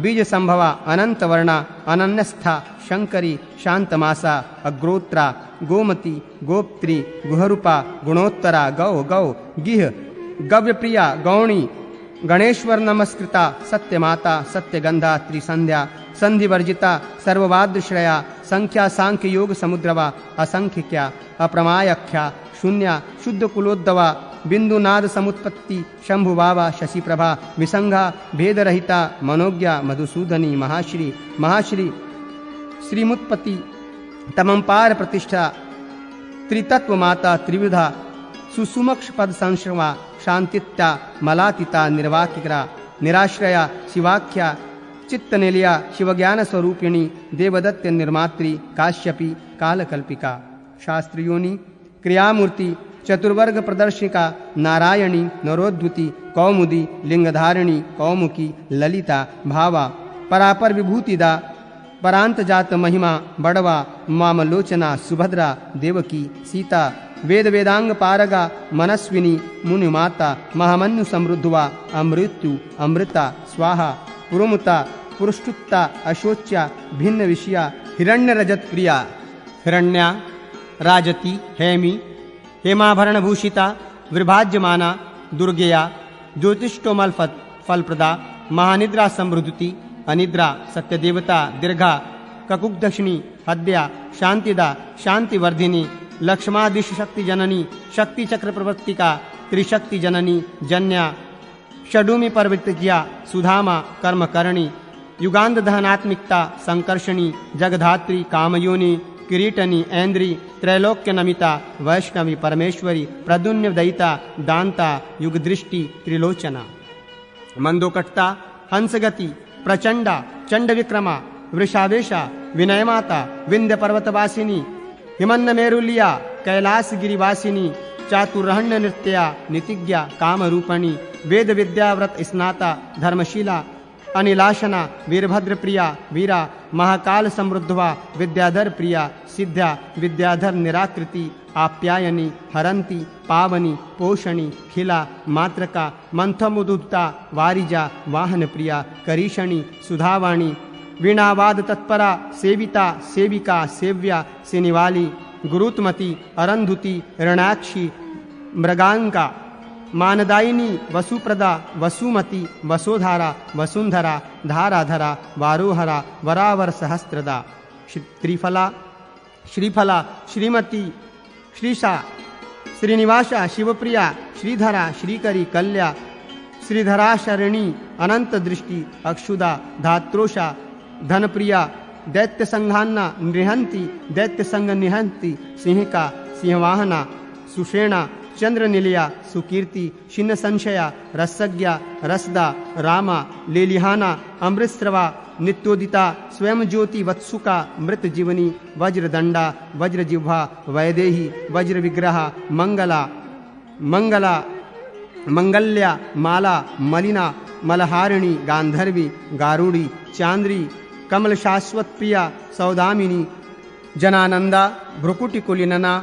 बीज संभवा अनंत वर्णा अनन्यस्था शंकरी शांतमासा अग्रोत्रा गोमती गोप्त्री गुहरूपा गुणोत्तरा गौ गौ गिह गव्यप्रिया गौणी गणेश्वर नमस्कृता सत्यमाता सत्यगंधा त्रिसंध्या संधिवर्जिता सर्ववाद्यश्रया संख्या सांख्य योग समुद्रवा असंख्यक्या अप्रमायख्या शून्या शुद्ध कुलोद्दवा बिंदुनाद समुत्पत्ति शंभुबावा शशिप्रभा विसंगा भेदरहिता मनोज्ञा मधुसूदनी महाश्री महाश्री श्रीमुत्पत्ति तमंपार प्रतिष्ठा त्रितत्व माता त्रिविधा सुसुमक्ष पद संश्रवा शांतित्या मलातिता निर्वाकिकरा निराश्रया शिवाख्या चित्तनिलया शिवज्ञान स्वरूपिणी देवदत्त निर्मात्री काश्यपी कालकल्पिका शास्त्रियोनि क्रियामूर्ति चतुर्वर्ग प्रदर्शिका नारायणी नरोद्भुति कौमुदी लिंगधारिणी कौमुकी ललिता भावा परापर विभूतिदा परांत जात महिमा बड़वा मामलोचना सुभद्रा देवकी सीता वेद वेदांग पारगा मनस्विनी मुनिमाता महामन्यु समृद्धवा अमृत्यु अमृता स्वाहा पुरुमुता पुरुष्टुत्ता अशोच्या भिन्न विषया हिरण्य रजत प्रिया हिरण्या राजती हेमी हेमाभरण भूषिता विभाज्यमाना दुर्गेया ज्योतिष्टोमल फलप्रदा महानिद्रा समृद्धति अनिद्रा सत्यदेवता दीर्घा ककुग्दक्षिणी हद्या शांतिदा शांतिवर्धिनी लक्ष्मादिश शक्ति जननी शक्ति चक्र प्रवर्तिका त्रिशक्ति जननी जन्या षडूमि पर्वतज्ञा सुधामा कर्मकरणी युगांध धनात्मिकता संकर्षणी जगधात्री कामयोनि किरीटनी ऐन्द्री त्रैलोक्य नमिता वैष्णवी परमेश्वरी प्रद्युम्न दयिता दांता युगदृष्टि त्रिलोचना मंदोकट्टा हंसगति प्रचंडा चंड विक्रमा वृषावेशा विनयमाता विंध्य पर्वतवासिनी हिमन्न मेरुलिया कैलास गिरिवासिनी चातुर्हण्य नृत्या नितिज्ञा कामरूपणी वेद विद्याव्रत स्नाता धर्मशीला अनिलाशना वीरभद्र प्रिया वीरा महाकाल समृद्धवा विद्याधर प्रिया सिद्ध्या विद्याधर निराकृति आप्यायनी हरंती पावनी पोषणी खिला मात्रका मंथमुदुता वारिजा वाहन प्रिया करीषणी सुधावाणी वीणावाद तत्परा सेविता सेविका सेव्या सिनिवाली गुरुत्मती अरंधुति ऋणाक्षी मृगांका मानदायिनी वसुप्रदा वसुमती वसोधारा वसुंधरा धाराधरा वारोहरा वरावर सहस्त्रदा त्रिफला श्रीफला श्रीमती श्रीशा श्रीनिवासा शिवप्रिया श्रीधरा श्रीकरी कल्या श्रीधरा शरणी अनंत दृष्टि अक्षुदा धात्रोषा धनप्रिया दैत्य संघान्ना निहंती दैत्य संग निहंती सिंहिका सिंहवाहना सुषेणा चंद्र निलया सुकीर्ति शिन्न संशया रसज्ञा रसदा रामा लेलिहाना अमृतस्रवा नित्योदिता स्वयं ज्योति वत्सुका मृत जीवनी वज्रदंडा वज्रजिह्वा वैदेही वज्र विग्रहा मंगला मंगला मंगल्या माला मलिना मलहारिणी गांधर्वी गारुड़ी चांद्री कमल शाश्वत प्रिया सौदामिनी जनानंदा भ्रुकुटिकुलिनना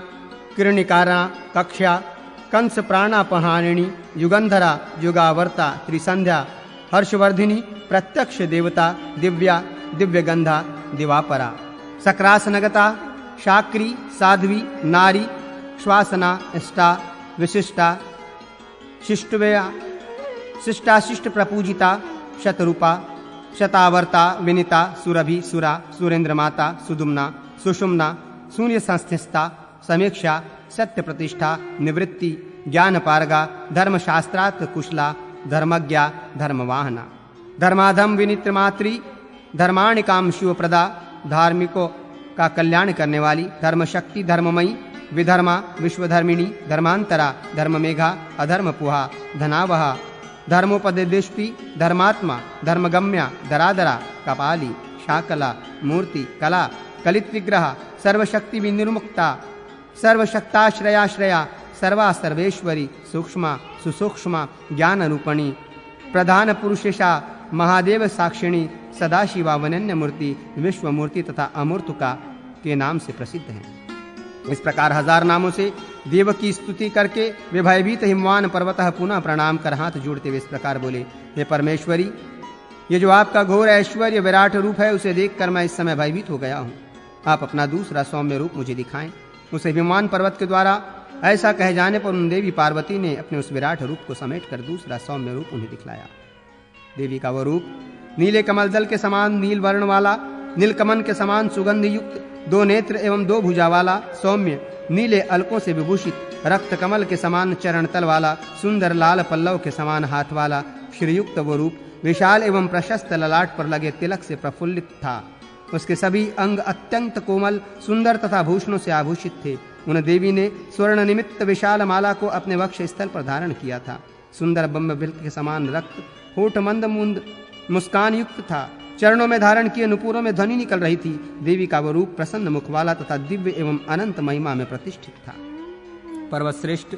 किरणिकारा कक्षा कंस प्राणापहारिणी युगंधरा युगावर्ता त्रिसंध्या हर्षवर्धिनी प्रत्यक्ष देवता दिव्या दिव्यगंधा दिवापरा सक्रासनगता शाक्री साध्वी नारी श्वासना इष्टा विशिष्टा शिष्टव्या शिष्टाशिष्ट प्रपूजिता शतरूपा शतावर्ता विनिता सुरभि सुरा सुरेंद्र माता सुदुम्ना सुषुम्ना शून्य संस्थिस्ता समीक्षा सत्य प्रतिष्ठा निवृत्ति ज्ञान पारगा धर्मशास्त्रार्थ कुशला धर्मज्ञा धर्मवाहना धर्माधम विनित्र मात्री धर्माणिकाम शिवप्रदा धार्मिकों का कल्याण करने वाली धर्मशक्ति धर्ममयी विधर्मा विश्वधर्मिणी धर्मांतरा धर्ममेघा अधर्मपुहा धनावहा धर्मोपदेष्टि धर्मात्मा धर्मगम्या दरादरा कपाली शाकला मूर्ति कला कलित विग्रह सर्वशक्ति विनिर्मुक्ता सर्वशक्ताश्रयाश्रया सर्वा सर्वेश्वरी सूक्ष्मा सुसूक्ष्मा ज्ञान रूपणी प्रधान पुरुषेशा महादेव साक्षिणी सदाशिवा वनन्य मूर्ति विश्वमूर्ति तथा अमूर्तुका के नाम से प्रसिद्ध हैं। इस प्रकार 1000 नामों से देव की स्तुति करके वे भयभीत हिमवान पर्वतः पुनः प्रणाम कर हाथ जोड़ते हुए इस प्रकार बोले, हे परमेश्वरी, ये जो आपका घोर ऐश्वर्य विराट रूप है उसे देखकर मैं इस समय भयभीत हो गया हूँ। आप अपना दूसरा सौम्य रूप मुझे दिखाएं। उसे हिमवान पर्वत के द्वारा ऐसा कहे जाने पर उन देवी पार्वती ने अपने उस विराट रूप को समेटकर दूसरा सौम्य रूप उन्हें दिखलाया। देवी का वह रूप नीले कमल दल के समान नील वर्ण वाला, नीलकमल के समान सुगंध युक्त, 2 नेत्र एवं 2 भुजा वाला, सौम्य नीले अलकों से विभूषित, रक्त कमल के समान चरण तल वाला, सुंदर लाल पल्लव के समान हाथ वाला, श्रीयुक्त वो रूप विशाल एवं प्रशस्त ललाट पर लगे तिलक से प्रफुल्लित था। उसके सभी अंग अत्यंत कोमल, सुंदर तथा भूषणों से आभूषित थे। उन देवी ने स्वर्ण निमित्त विशाल माला को अपने वक्ष स्थल पर धारण किया था। सुंदर बम्बबिल्क के समान रक्त, होठ मंद मुंद मुस्कान युक्त था। चरणों में धारण किए नुपुरों में ध्वनि निकल रही थी। देवी का वो रूप प्रसन्न मुख वाला तथा दिव्य एवं अनंत महिमा में प्रतिष्ठित था। पर्वतश्रेष्ठ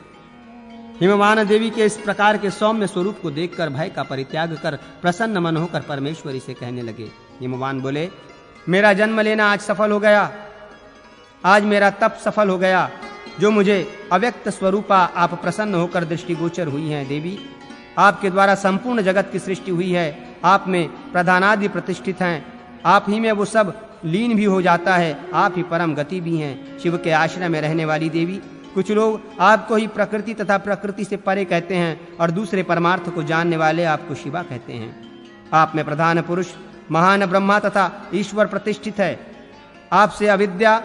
हिमवान देवी के इस प्रकार के सौम्य स्वरूप को देखकर भय का परित्याग कर प्रसन्न मन होकर परमेश्वरी से कहने लगे। हिमवान बोले, मेरा जन्म लेना आज सफल हो गया। आज मेरा तप सफल हो गया, जो मुझे अव्यक्त स्वरूपा आप प्रसन्न होकर दृष्टिगोचर हुई हैं। देवी, आपके द्वारा संपूर्ण जगत की सृष्टि हुई है। आप में प्रधानादि प्रतिष्ठित हैं। आप ही में वो सब लीन भी हो जाता है। आप ही परम गति भी हैं। शिव के आश्रय में रहने वाली देवी, कुछ लोग आपको ही प्रकृति तथा प्रकृति से परे कहते हैं और दूसरे परमार्थ को जानने वाले आपको शिवा कहते हैं। आप में प्रधान पुरुष महान ब्रह्मा तथा ईश्वर प्रतिष्ठित है। आपसे अविद्या,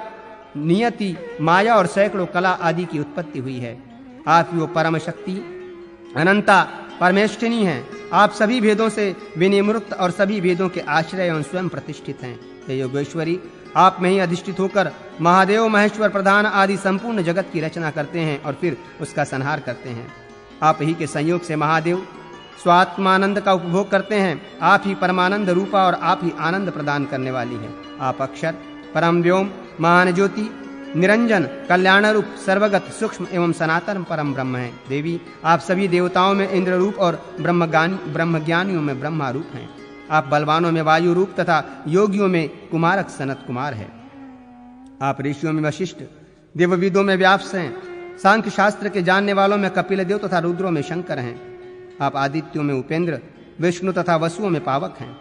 नियति, माया और सैकड़ों कला आदि की उत्पत्ति हुई है। आप ही वो परम शक्ति अनंता परमेष्ठिनी हैं। आप सभी भेदों से विनिवृत्त और सभी भेदों के आश्रय एवं स्वयं प्रतिष्ठित हैं। हे योगेश्वरी, आप में ही अधिष्ठित होकर महादेव, महेश्वर, प्रधान आदि संपूर्ण जगत की रचना करते हैं और फिर उसका संहार करते हैं। आप ही के संयोग से महादेव स्वात्मानंद का उपभोग करते हैं। आप ही परमानंद रूपा और आप ही आनंद प्रदान करने वाली हैं। आप अक्षर, परम व्योम, महान ज्योति, निरंजन, कल्याण रूप, सर्वगत, सूक्ष्म एवं सनातन परम ब्रह्म हैं। देवी, आप सभी देवताओं में इंद्र रूप और ब्रह्मज्ञानियों में ब्रह्मा रूप हैं। आप बलवानों में वायु रूप तथा योगियों में कुमारक सनत कुमार है। आप ऋषियों में वशिष्ठ, देवविदों में व्यास हैं। सांख्य शास्त्र के जानने वालों में कपिल देव तथा रुद्रों में शंकर हैं। आप आदित्यों में उपेंद्र, विष्णु तथा वसुओं में पावक हैं।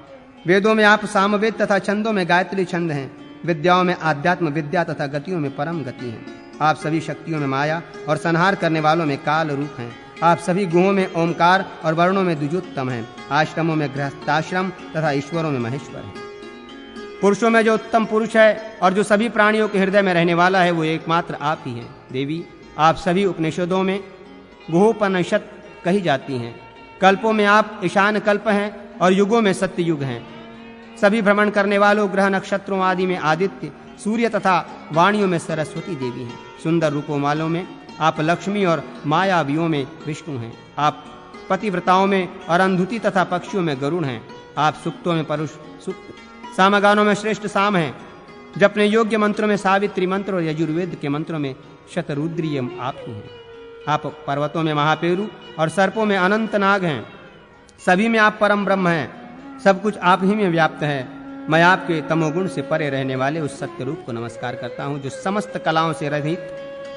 वेदों में आप सामवेद तथा छंदों में गायत्री छंद हैं। विद्याओं में आध्यात्म विद्या तथा गतियों में परम गति हैं। आप सभी शक्तियों में माया और संहार करने वालों में काल रूप हैं। आप सभी गुहों में ओमकार और वर्णों में द्विजोत्तम हैं। आश्रमों में गृहस्थाश्रम तथा ईश्वरों में महेश्वर हैं। पुरुषों में जो उत्तम पुरुष है और जो सभी प्राणियों के हृदय में रहने वाला है, वो एकमात्र आप ही हैं। देवी, आप सभी उपनिषदों में गुहोपनिषद कही जाती हैं। कल्पों में आप ईशान कल्प हैं और युगों में सत्य युग हैं। सभी भ्रमण करने वालों ग्रह नक्षत्रों आदि में आदित्य, सूर्य तथा वाणियों में सरस्वती देवी हैं। सुंदर रूपों वालों में आप लक्ष्मी और मायावियों में विष्णु हैं। आप पतिव्रताओं में अरुंधति तथा पक्षियों में गरुड़ हैं। आप सुक्तों में परुष सुक्त, सामगानों में श्रेष्ठ साम हैं। जपने योग्य मंत्रों में सावित्री मंत्र और यजुर्वेद के मंत्रों में शतरुद्रीय आप ही हैं। आप पर्वतों में महापेरु और सर्पों में अनंत नाग हैं। सभी में आप परम ब्रह्म हैं। सब कुछ आप ही में व्याप्त है। मैं आपके तमोगुण से परे रहने वाले उस सत्य रूप को नमस्कार करता हूँ, जो समस्त कलाओं से रहित,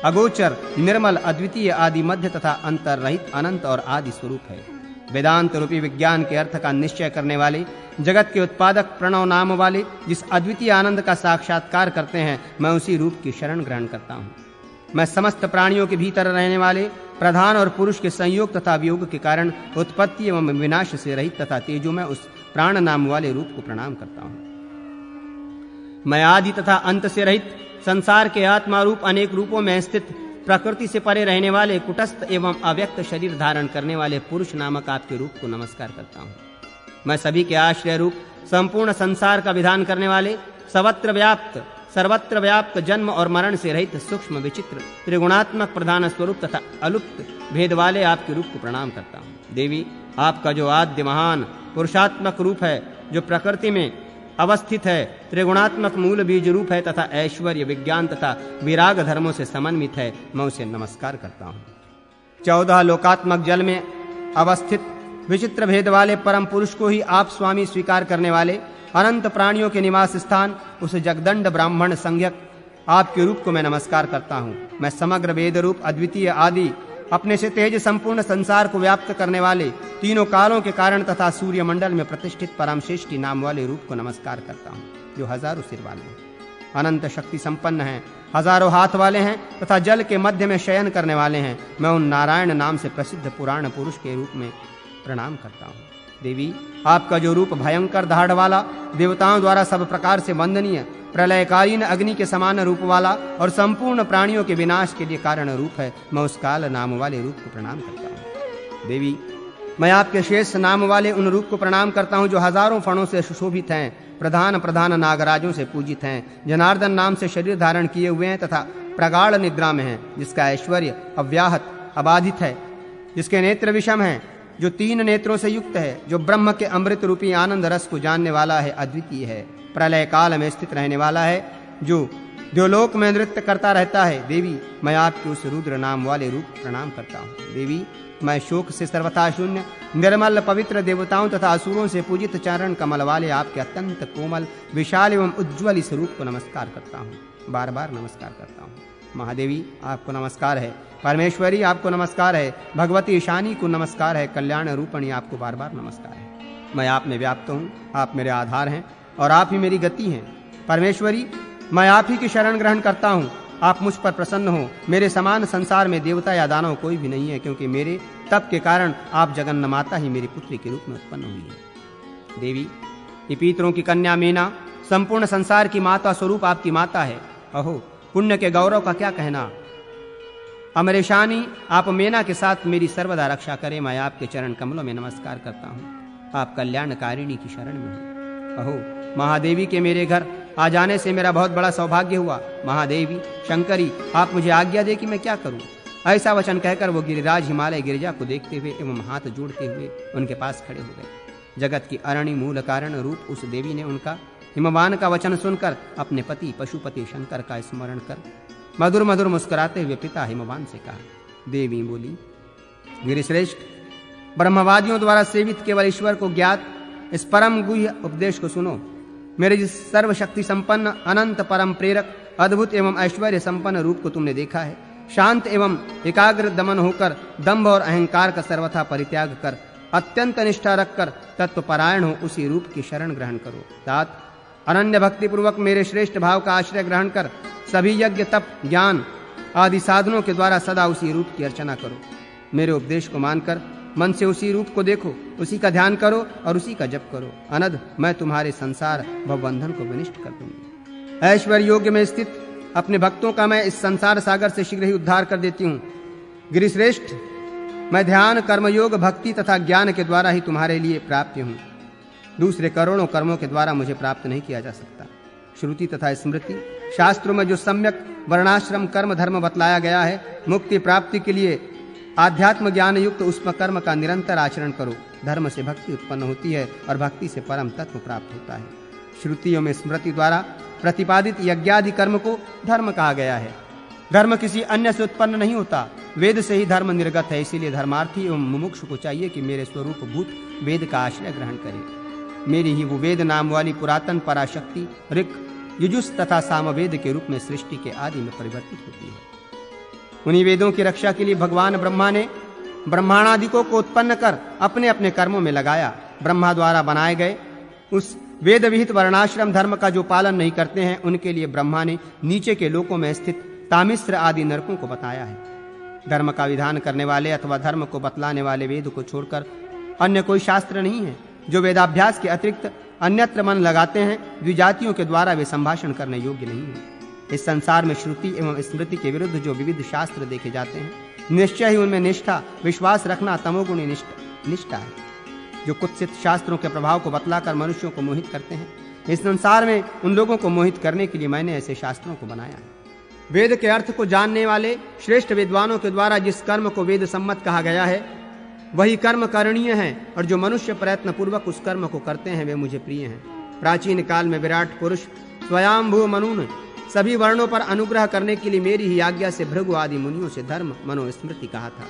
अगोचर, निर्मल, अद्वितीय, आदि मध्य तथा अंतर रहित, अनंत और आदि स्वरूप है। वेदांत रूपी विज्ञान के अर्थ का निश्चय करने वाले, जगत के उत्पादक, प्रणव नाम वाले, जिस अद्वितीय आनंद का साक्षात्कार करते हैं, मैं उसी रूप की शरण ग्रहण करता हूँ। मैं समस्त प्राणियों के भीतर रहने वाले प्रधान और पुरुष के संयोग तथा वियोग के कारण उत्पत्ति एवं विनाश से रहित तथा तेजो में उस प्राण नाम वाले रूप को प्रणाम करता हूँ। मैं आदि तथा अंत से रहित, संसार के आत्मा रूप अनेक रूपों में स्थित, प्रकृति से परे रहने वाले, कुटस्थ एवं अव्यक्त शरीर धारण करने वाले पुरुष नामक आपके रूप को नमस्कार करता हूँ। मैं सभी के आश्रय रूप, संपूर्ण संसार का विधान करने वाले, सर्वत्र व्याप्त, जन्म और मरण से रहित, सूक्ष्म विचित्र, त्रिगुणात्मक प्रधान स्वरूप तथा अलुप्त भेद वाले आपके रूप को प्रणाम करता हूँ। देवी, आपका जो आद्य महान पुरुषात्मक रूप है, जो प्रकृति में अवस्थित है, त्रिगुणात्मक मूल बीज रूप है तथा ऐश्वर्य, विज्ञान तथा विराग धर्मों से समन्वित है, मैं उसे नमस्कार करता हूँ। 14 लोकात्मक जल में अवस्थित विचित्र भेद वाले परम पुरुष को ही आप स्वामी स्वीकार करने वाले, अनंत प्राणियों के निवास स्थान, उस जगदंड ब्राह्मण संज्ञक आपके रूप को मैं नमस्कार करता हूँ। मैं समग्र वेद रूप अद्वितीय आदि अपने से तेज संपूर्ण संसार को व्याप्त करने वाले तीनों कालों के कारण तथा सूर्य मंडल में प्रतिष्ठित परमश्रेष्ठी नाम वाले रूप को नमस्कार करता हूँ, जो हजारों सिर वाले हैं, अनंत शक्ति संपन्न हैं, हजारों हाथ वाले हैं तथा जल के मध्य में शयन करने वाले हैं। मैं उन नारायण नाम से प्रसिद्ध पुराण पुरुष के रूप में प्रणाम करता हूँ। देवी, आपका जो रूप भयंकर धाड़ वाला, देवताओं द्वारा सब प्रकार से वंदनीय, प्रलयकालीन अग्नि के समान रूप वाला और संपूर्ण प्राणियों के विनाश के लिए कारण रूप है, मैं उस काल नाम वाले रूप को प्रणाम करता हूँ। देवी, मैं आपके शेष नाम वाले उन रूप को प्रणाम करता हूँ जो हजारों फणों से सुशोभित हैं, प्रधान प्रधान नागराजों से पूजित हैं, जनार्दन नाम से शरीर धारण किए हुए हैं तथा प्रगाढ़ निद्रा में हैं, जिसका ऐश्वर्य अव्याहत अबाधित है, जिसके नेत्र विषम हैं, जो 3 नेत्रों से युक्त है, जो ब्रह्म के अमृत रूपी आनंद रस को जानने वाला है, अद्वितीय है, प्रलय काल में स्थित रहने वाला है, जो द्योलोक में नृत्य करता रहता है। देवी, मैं आपके उस रुद्र नाम वाले रूप प्रणाम करता हूँ। देवी, मैं शोक से सर्वथा शून्य, निर्मल पवित्र देवताओं तथा असुरों से पूजित चरण कमल वाले आपके अत्यंत कोमल, विशाल एवं उज्ज्वल इस रूप को नमस्कार करता हूँ, बार बार नमस्कार करता हूँ। महादेवी, आपको नमस्कार है। परमेश्वरी, आपको नमस्कार है। भगवती ईशानी को नमस्कार है। कल्याण रूपणी, आपको बार बार नमस्कार है। मैं आप में व्याप्त हूँ, आप मेरे आधार हैं और आप ही मेरी गति हैं। परमेश्वरी, मैं आप ही की शरण ग्रहण करता हूँ। आप मुझ पर प्रसन्न हो। मेरे समान संसार में देवता या दानव कोई भी नहीं है, क्योंकि मेरे तप के कारण आप जगन्न माता ही मेरी पुत्री के रूप में उत्पन्न हुई है। देवी, ये पितरों की कन्या मीना संपूर्ण संसार की माता स्वरूप आपकी माता है। अहो, पुण्य के गौरव का क्या कहना। अमरेशानी, आप मेना के साथ मेरी सर्वदा रक्षा करें। मैं आपके चरण कमलों में नमस्कार करता हूँ। आप कल्याणकारिणी की शरण में हैं। अहो महादेवी के मेरे घर आ जाने से मेरा बहुत बड़ा सौभाग्य हुआ। महादेवी शंकरी, आप मुझे आज्ञा दे कि मैं क्या करूं। ऐसा वचन कहकर वो गिरिराज हिमालय गिरिजा को देखते हुए एवं हाथ जोड़ते हुए उनके पास खड़े हो गए। जगत की अरणि मूल कारण रूप उस देवी ने उनका हिमवान का वचन सुनकर अपने पति पशुपति शंकर का स्मरण कर मधुर मधुर मुस्कुराते हुए पिता हिमवान से कहा। देवी बोली, गिरिश्रेष्ठ, ब्रह्मवादियों द्वारा सेवित केवल ईश्वर को ज्ञात इस परम गुह्य उपदेश को सुनो। मेरे जिस सर्वशक्ति संपन्न अनंत परम प्रेरक अद्भुत एवं ऐश्वर्य संपन्न रूप को तुमने देखा है, शांत एवं एकाग्र दमन होकर दंभ और अहंकार का सर्वथा परित्याग कर अत्यंत निष्ठा रखकर तत्वपरायण हो उसी रूप की शरण ग्रहण करो। तात अनन्य भक्ति पूर्वक मेरे श्रेष्ठ भाव का आश्रय ग्रहण कर सभी यज्ञ तप ज्ञान आदि साधनों के द्वारा सदा उसी रूप की अर्चना करो। मेरे उपदेश को मानकर मन से उसी रूप को देखो, उसी का ध्यान करो और उसी का जप करो। अनद मैं तुम्हारे संसार भवबंधन को विनिष्ट कर दूंगी। ऐश्वर्य योग्य में स्थित अपने भक्तों का मैं इस संसार सागर से शीघ्र ही उद्धार कर देती हूँ। गिरिश्रेष्ठ, मैं ध्यान कर्मयोग भक्ति तथा ज्ञान के द्वारा ही तुम्हारे लिए प्राप्त हूँ। दूसरे करोड़ों कर्मों के द्वारा मुझे प्राप्त नहीं किया जा सकता। श्रुति तथा स्मृति शास्त्रों में जो सम्यक वर्णाश्रम कर्म धर्म बतलाया गया है, मुक्ति प्राप्ति के लिए आध्यात्म ज्ञान युक्त उसमें कर्म का निरंतर आचरण करो। धर्म से भक्ति उत्पन्न होती है और भक्ति से परम तत्व प्राप्त होता है। श्रुतियों में स्मृति द्वारा प्रतिपादित यज्ञादि कर्म को धर्म कहा गया है। धर्म किसी अन्य से उत्पन्न नहीं होता, वेद से ही धर्म निर्गत है। इसीलिए धर्मार्थी एवं मुमुक्षु को चाहिए कि मेरे स्वरूप भूत वेद का आश्रय ग्रहण करे। मेरी ही वो वेद नाम वाली पुरातन पराशक्ति ऋक् युजुस तथा सामवेद के रूप में सृष्टि के आदि में परिवर्तित होती है। उन्हीं वेदों की रक्षा के लिए भगवान ब्रह्मा ने ब्रह्माणादिकों को उत्पन्न कर अपने अपने कर्मों में लगाया। ब्रह्मा द्वारा बनाए गए उस वेद विहित वर्णाश्रम धर्म का जो पालन नहीं करते हैं, उनके लिए ब्रह्मा ने नीचे के लोकों में स्थित तामिश्र आदि नरकों को बताया है। धर्म का विधान करने वाले अथवा धर्म को बतलाने वाले वेद को छोड़कर अन्य कोई शास्त्र नहीं है। जो वेदाभ्यास के अतिरिक्त अन्यत्र मन लगाते हैं, द्विजातियों के द्वारा वे संभाषण करने योग्य नहीं है। इस संसार में श्रुति एवं स्मृति के विरुद्ध जो विविध शास्त्र देखे जाते हैं, निश्चय ही उनमें निष्ठा विश्वास रखना तमोगुणी निष्ठा है, जो कुत्सित शास्त्रों के प्रभाव को बतलाकर मनुष्यों को मोहित करते हैं। इस संसार में उन लोगों को मोहित करने के लिए मैंने ऐसे शास्त्रों को बनाया है। वेद के अर्थ को जानने वाले श्रेष्ठ विद्वानों के द्वारा जिस कर्म को वेद सम्मत कहा गया है, वही कर्म करणीय है, और जो मनुष्य प्रयत्न पूर्वक उस कर्म को करते हैं वे मुझे प्रिय हैं। प्राचीन काल में विराट पुरुष स्वयंभू मनु ने सभी वर्णों पर अनुग्रह करने के लिए मेरी ही आज्ञा से भृगु आदि मुनियों से धर्म मनो स्मृति कहा था।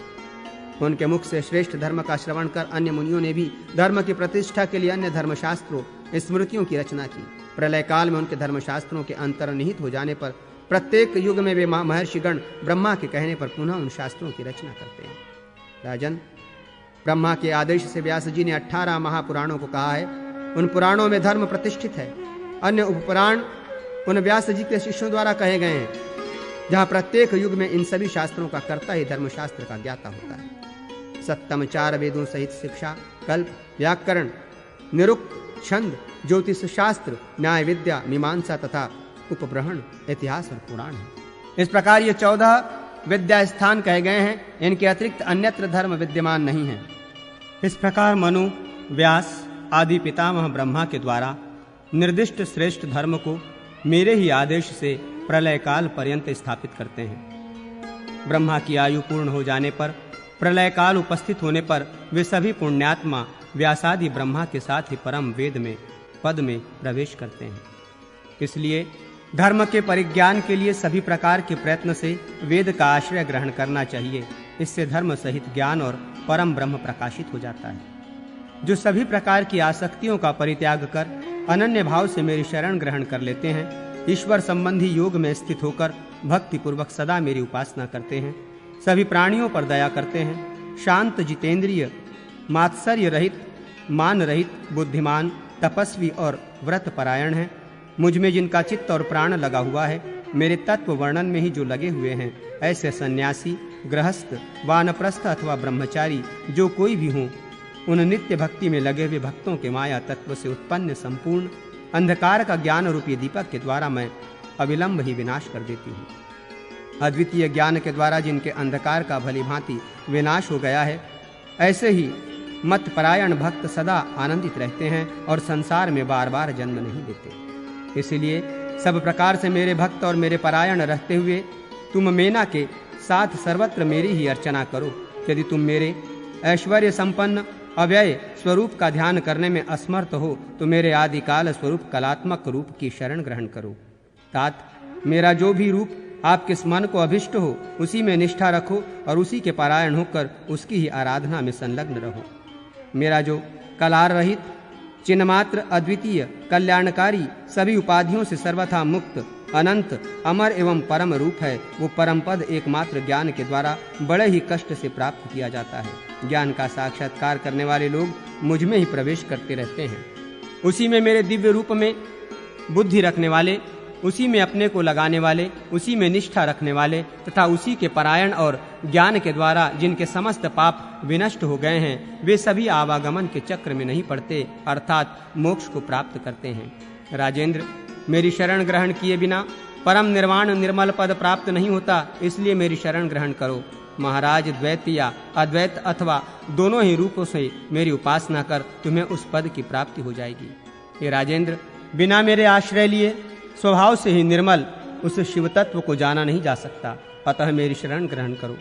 उनके मुख से श्रेष्ठ धर्म का श्रवण कर अन्य मुनियों ने भी धर्म की प्रतिष्ठा के लिए अन्य धर्मशास्त्रों स्मृतियों की रचना की। प्रलय काल में उनके धर्मशास्त्रों के अंतर्निहित हो जाने पर प्रत्येक युग में वे महर्षिगण ब्रह्मा के कहने पर पुनः उन शास्त्रों की रचना करते हैं। राजन, ब्रह्मा के आदेश से व्यास जी ने 18 महापुराणों को कहा है। उन पुराणों में धर्म प्रतिष्ठित है। अन्य उपपुराण उन व्यास जी के शिष्यों द्वारा कहे गए हैं, जहां प्रत्येक युग में इन सभी शास्त्रों का कर्ता ही धर्मशास्त्र का ज्ञाता होता है। सप्तम 4 वेदों सहित शिक्षा, कल्प, व्याकरण, निरुक्त, छंद, ज्योतिष शास्त्र, न्याय विद्या, मीमांसा तथा उपब्रहण, इतिहास और पुराण है। इस प्रकार ये 14 विद्या स्थान कहे गए हैं। इनके अतिरिक्त अन्यत्र धर्म विद्यमान नहीं है। इस प्रकार मनु, व्यास आदि पितामह ब्रह्मा के द्वारा निर्दिष्ट श्रेष्ठ धर्म को मेरे ही आदेश से प्रलय काल पर्यंत स्थापित करते हैं। ब्रह्मा की आयु पूर्ण हो जाने पर, प्रलय काल उपस्थित होने पर वे सभी पुण्यात्मा व्यासादि ब्रह्मा के साथ ही परम वेद में पद में प्रवेश करते हैं। इसलिए धर्म के परिज्ञान के लिए सभी प्रकार के प्रयत्न से वेद का आश्रय ग्रहण करना चाहिए। इससे धर्म सहित ज्ञान और परम ब्रह्म प्रकाशित हो जाता है। जो सभी प्रकार की आसक्तियों का परित्याग कर अनन्य भाव से मेरी शरण ग्रहण कर लेते हैं, ईश्वर संबंधी योग में स्थित होकर भक्ति पूर्वक सदा मेरी उपासना करते हैं, सभी प्राणियों पर दया करते हैं, शांत, जितेंद्रिय, मात्सर्य रहित, मान रहित, बुद्धिमान, तपस्वी और व्रत परायण हैं, मुझ में जिनका चित्त और प्राण लगा हुआ है, मेरे तत्व वर्णन में ही जो लगे हुए हैं, ऐसे सन्यासी, गृहस्थ, वानप्रस्थ अथवा ब्रह्मचारी जो कोई भी हों, उन नित्य भक्ति में लगे हुए भक्तों के माया तत्व से उत्पन्न संपूर्ण अंधकार का ज्ञान रूपी दीपक के द्वारा मैं अविलंब ही विनाश कर देती हूँ। अद्वितीय ज्ञान के द्वारा जिनके अंधकार का भली भांति विनाश हो गया है, ऐसे ही मत परायण भक्त सदा आनंदित रहते हैं और संसार में बार बार जन्म नहीं लेते। इसलिए सब प्रकार से मेरे भक्त और मेरे परायण रहते हुए तुम मेना के साथ सर्वत्र मेरी ही अर्चना करो। यदि तुम मेरे ऐश्वर्य संपन्न अव्यय स्वरूप का ध्यान करने में असमर्थ हो तो मेरे आदिकाल स्वरूप कलात्मक रूप की शरण ग्रहण करो। तात, मेरा जो भी रूप आपके मन को अभिष्ट हो उसी में निष्ठा रखो और उसी के पारायण होकर उसकी ही आराधना में संलग्न रहो। मेरा जो कलार रहित, चिन्हमात्र, अद्वितीय, कल्याणकारी, सभी उपाधियों से सर्वथा मुक्त, अनंत, अमर एवं परम रूप है, वो परम पद एकमात्र ज्ञान के द्वारा बड़े ही कष्ट से प्राप्त किया जाता है। ज्ञान का साक्षात्कार करने वाले लोग मुझ में ही प्रवेश करते रहते हैं। उसी में मेरे दिव्य रूप में बुद्धि रखने वाले, उसी में अपने को लगाने वाले, उसी में निष्ठा रखने वाले तथा उसी के परायण और ज्ञान के द्वारा जिनके समस्त पाप विनष्ट हो गए हैं, वे सभी आवागमन के चक्र में नहीं पड़ते, अर्थात मोक्ष को प्राप्त करते हैं। राजेंद्र, मेरी शरण ग्रहण किए बिना परम निर्वाण निर्मल पद प्राप्त नहीं होता, इसलिए मेरी शरण ग्रहण करो। महाराज, द्वैत या अद्वैत अथवा दोनों ही रूपों से मेरी उपासना कर तुम्हें उस पद की प्राप्ति हो जाएगी। ये राजेंद्र, बिना मेरे आश्रय लिए स्वभाव से ही निर्मल उस शिव तत्व को जाना नहीं जा सकता, अतः मेरी शरण ग्रहण करो।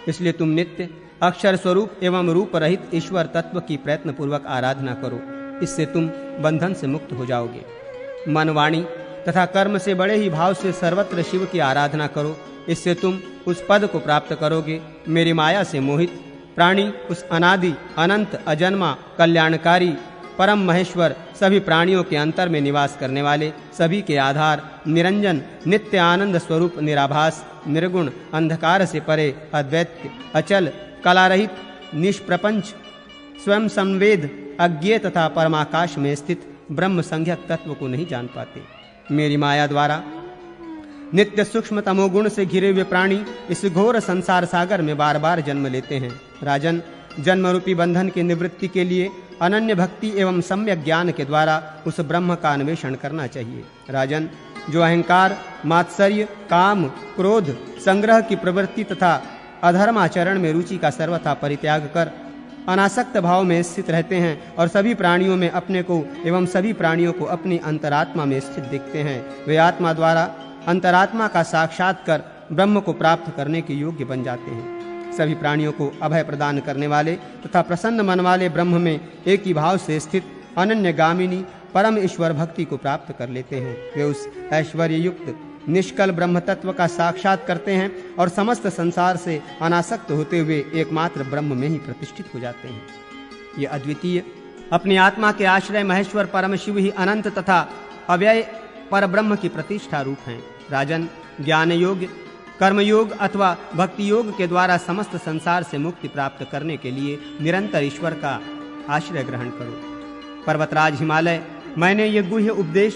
इसलिए तुम नित्य अक्षर स्वरूप एवं रूप रहित ईश्वर तत्व की प्रयत्न पूर्वक आराधना करो। इससे तुम बंधन से मुक्त हो जाओगे। मन, वाणी तथा कर्म से बड़े ही भाव से सर्वत्र शिव की आराधना करो। इससे तुम उस पद को प्राप्त करोगे। मेरी माया से मोहित प्राणी उस अनादि, अनंत, अजन्मा, कल्याणकारी परम महेश्वर, सभी प्राणियों के अंतर में निवास करने वाले, सभी के आधार, निरंजन, नित्य आनंद स्वरूप, निराभास, निर्गुण, अंधकार से परे, अद्वैत, अचल, कलारहित, निष्प्रपंच, स्वयं संवेद, अज्ञेय तथा परमाकाश में स्थित ब्रह्म संज्ञक तत्व को नहीं जान पाते। मेरी माया द्वारा नित्य सूक्ष्म तमोगुण से घिरे हुए प्राणी इस घोर संसार सागर में बार बार जन्म लेते हैं। राजन, जन्म रूपी बंधन की निवृत्ति के लिए अनन्य भक्ति एवं सम्यक ज्ञान के द्वारा उस ब्रह्म का अन्वेषण करना चाहिए। राजन, जो अहंकार, मात्सर्य, काम, क्रोध, संग्रह की प्रवृत्ति तथा अधर्माचरण में रुचि का सर्वथा परित्याग कर अनासक्त भाव में स्थित रहते हैं और सभी प्राणियों में अपने को एवं सभी प्राणियों को अपनी अंतरात्मा में स्थित देखते हैं, वे आत्मा द्वारा अंतरात्मा का साक्षात कर ब्रह्म को प्राप्त करने के योग्य बन जाते हैं। सभी प्राणियों को अभय प्रदान करने वाले तथा प्रसन्न मन वाले ब्रह्म में एक ही भाव से स्थित अनन्य गामिनी परम ईश्वर भक्ति को प्राप्त कर लेते हैं। वे उस ऐश्वर्य युक्त निष्कल ब्रह्म तत्व का साक्षात करते हैं और समस्त संसार से अनासक्त होते हुए एकमात्र ब्रह्म में ही प्रतिष्ठित हो जाते हैं। ये अद्वितीय अपनी आत्मा के आश्रय महेश्वर परम शिव ही अनंत तथा अव्यय पर ब्रह्म की प्रतिष्ठा रूप हैं। राजन, ज्ञान योग, कर्म योग अथवा भक्ति योग के द्वारा समस्त संसार से मुक्ति प्राप्त करने के लिए निरंतर ईश्वर का आश्रय ग्रहण करो। पर्वतराज हिमालय, मैंने ये गुह्य उपदेश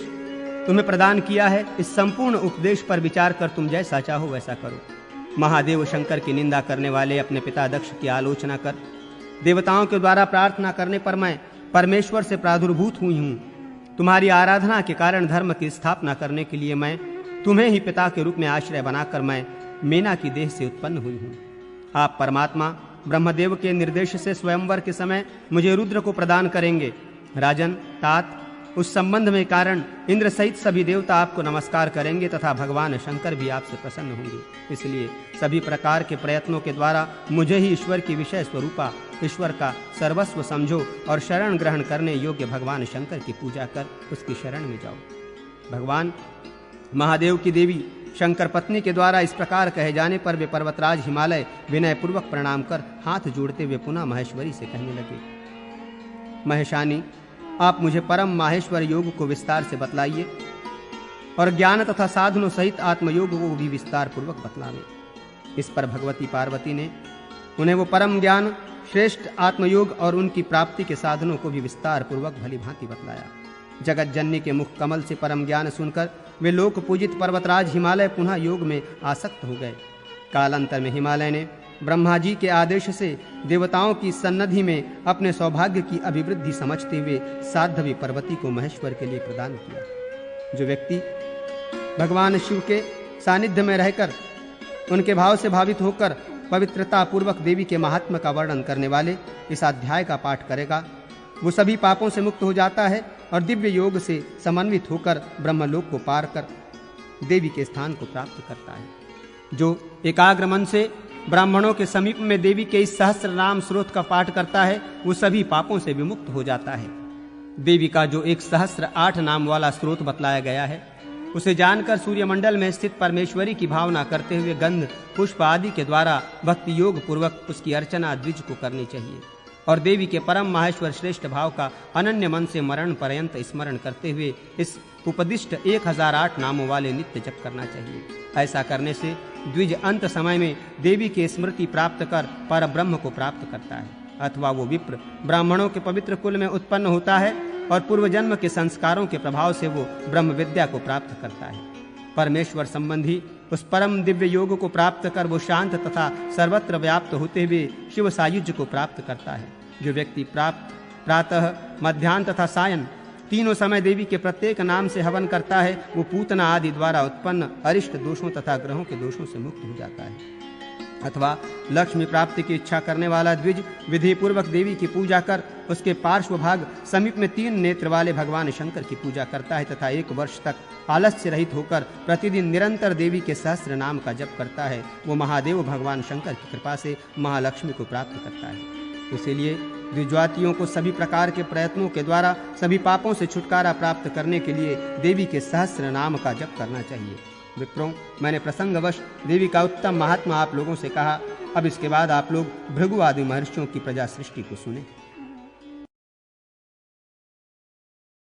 तुम्हें प्रदान किया है। इस संपूर्ण उपदेश पर विचार कर तुम जैसा चाहो वैसा करो। महादेव शंकर की निंदा करने वाले अपने पिता दक्ष की आलोचना कर देवताओं के द्वारा प्रार्थना करने पर मैं परमेश्वर से प्रादुर्भूत हुई हूँ। तुम्हारी आराधना के कारण धर्म की स्थापना करने के लिए मैं तुम्हें ही पिता के रूप में आश्रय बनाकर मैं मीना की देह से उत्पन्न हुई हूँ। आप परमात्मा ब्रह्मदेव के निर्देश से स्वयंवर के समय मुझे रुद्र को प्रदान करेंगे। राजन तात, उस संबंध में कारण इंद्र सहित सभी देवता आपको नमस्कार करेंगे तथा भगवान शंकर भी आपसे प्रसन्न होंगे। इसलिए सभी प्रकार के प्रयत्नों के द्वारा मुझे ही ईश्वर की विषय स्वरूपा, ईश्वर का सर्वस्व समझो और शरण ग्रहण करने योग्य भगवान शंकर की पूजा कर उसकी शरण में जाओ। भगवान महादेव की देवी शंकर पत्नी के द्वारा इस प्रकार कहे जाने पर वे पर्वतराज हिमालय विनय पूर्वक प्रणाम कर हाथ जोड़ते हुए पुनः महेश्वरी से कहने लगे, महेशानी, आप मुझे परम माहेश्वर योग को विस्तार से बतलाइए और ज्ञान तथा साधनों सहित आत्मयोग को भी विस्तार पूर्वक बतलावें। इस पर भगवती पार्वती ने उन्हें वो परम ज्ञान, श्रेष्ठ आत्मयोग और उनकी प्राप्ति के साधनों को भी विस्तार पूर्वक भली भांति बतलाया। जगत जननी के मुख कमल से परम ज्ञान सुनकर वे लोक पूजित पर्वतराज हिमालय पुनः योग में आसक्त हो गए। कालांतर में हिमालय ने ब्रह्मा जी के आदेश से देवताओं की सन्निधि में अपने सौभाग्य की अभिवृद्धि समझते हुए साध्वी पार्वती को महेश्वर के लिए प्रदान किया। जो व्यक्ति भगवान शिव के सानिध्य में रहकर उनके भाव से भावित होकर पवित्रता पूर्वक देवी के महात्म्य का वर्णन करने वाले इस अध्याय का पाठ करेगा, वो सभी पापों से मुक्त हो जाता है और दिव्य योग से समन्वित होकर ब्रह्मलोक को पार कर देवी के स्थान को प्राप्त करता है। जो एकाग्र मन से ब्राह्मणों के समीप में देवी के इस सहस्त्र नाम स्रोत का पाठ करता है, वो सभी पापों से विमुक्त हो जाता है। देवी का जो 108 नाम वाला स्रोत बतलाया गया है, उसे जानकर सूर्यमंडल में स्थित परमेश्वरी की भावना करते हुए गंध पुष्प आदि के द्वारा भक्ति योग पूर्वक उसकी अर्चना द्विज को करनी चाहिए और देवी के परम माहेश्वर श्रेष्ठ भाव का अनन्य मन से मरण पर्यंत स्मरण करते हुए इस उपदिष्ट 1008 नामों वाले नित्य जप करना चाहिए। ऐसा करने से द्विज अंत समय में देवी की स्मृति प्राप्त कर पर ब्रह्म को प्राप्त करता है, अथवा वो विप्र ब्राह्मणों के पवित्र कुल में उत्पन्न होता है और पूर्व जन्म के संस्कारों के प्रभाव से वो ब्रह्म विद्या को प्राप्त करता है। परमेश्वर संबंधी उस परम दिव्य योग को प्राप्त कर वो शांत तथा सर्वत्र व्याप्त होते हुए शिव सायुज्य को प्राप्त करता है। जो व्यक्ति प्रातः, मध्याह्न तथा सायं तीनों समय देवी के प्रत्येक नाम से हवन करता है, वो पूतना आदि द्वारा उत्पन्न अरिष्ट दोषों तथा ग्रहों के दोषों से मुक्त हो जाता है। अथवा लक्ष्मी प्राप्ति की इच्छा करने वाला द्विज विधि पूर्वक देवी की पूजा कर उसके पार्श्व भाग समीप में 3 नेत्र वाले भगवान शंकर की पूजा करता है तथा 1 वर्ष तक आलस्य रहित होकर प्रतिदिन निरंतर देवी के सहस्त्र नाम का जप करता है, वो महादेव भगवान शंकर की कृपा से महालक्ष्मी को प्राप्त करता है। इसीलिए द्विजातियों को सभी प्रकार के प्रयत्नों के द्वारा सभी पापों से छुटकारा प्राप्त करने के लिए देवी के सहस्त्र नाम का जप करना चाहिए। विप्रों, मैंने प्रसंगवश देवी का उत्तम महात्मा आप लोगों से कहा। अब इसके बाद आप लोग भृगु आदि महर्षियों की प्रजा सृष्टि को सुने।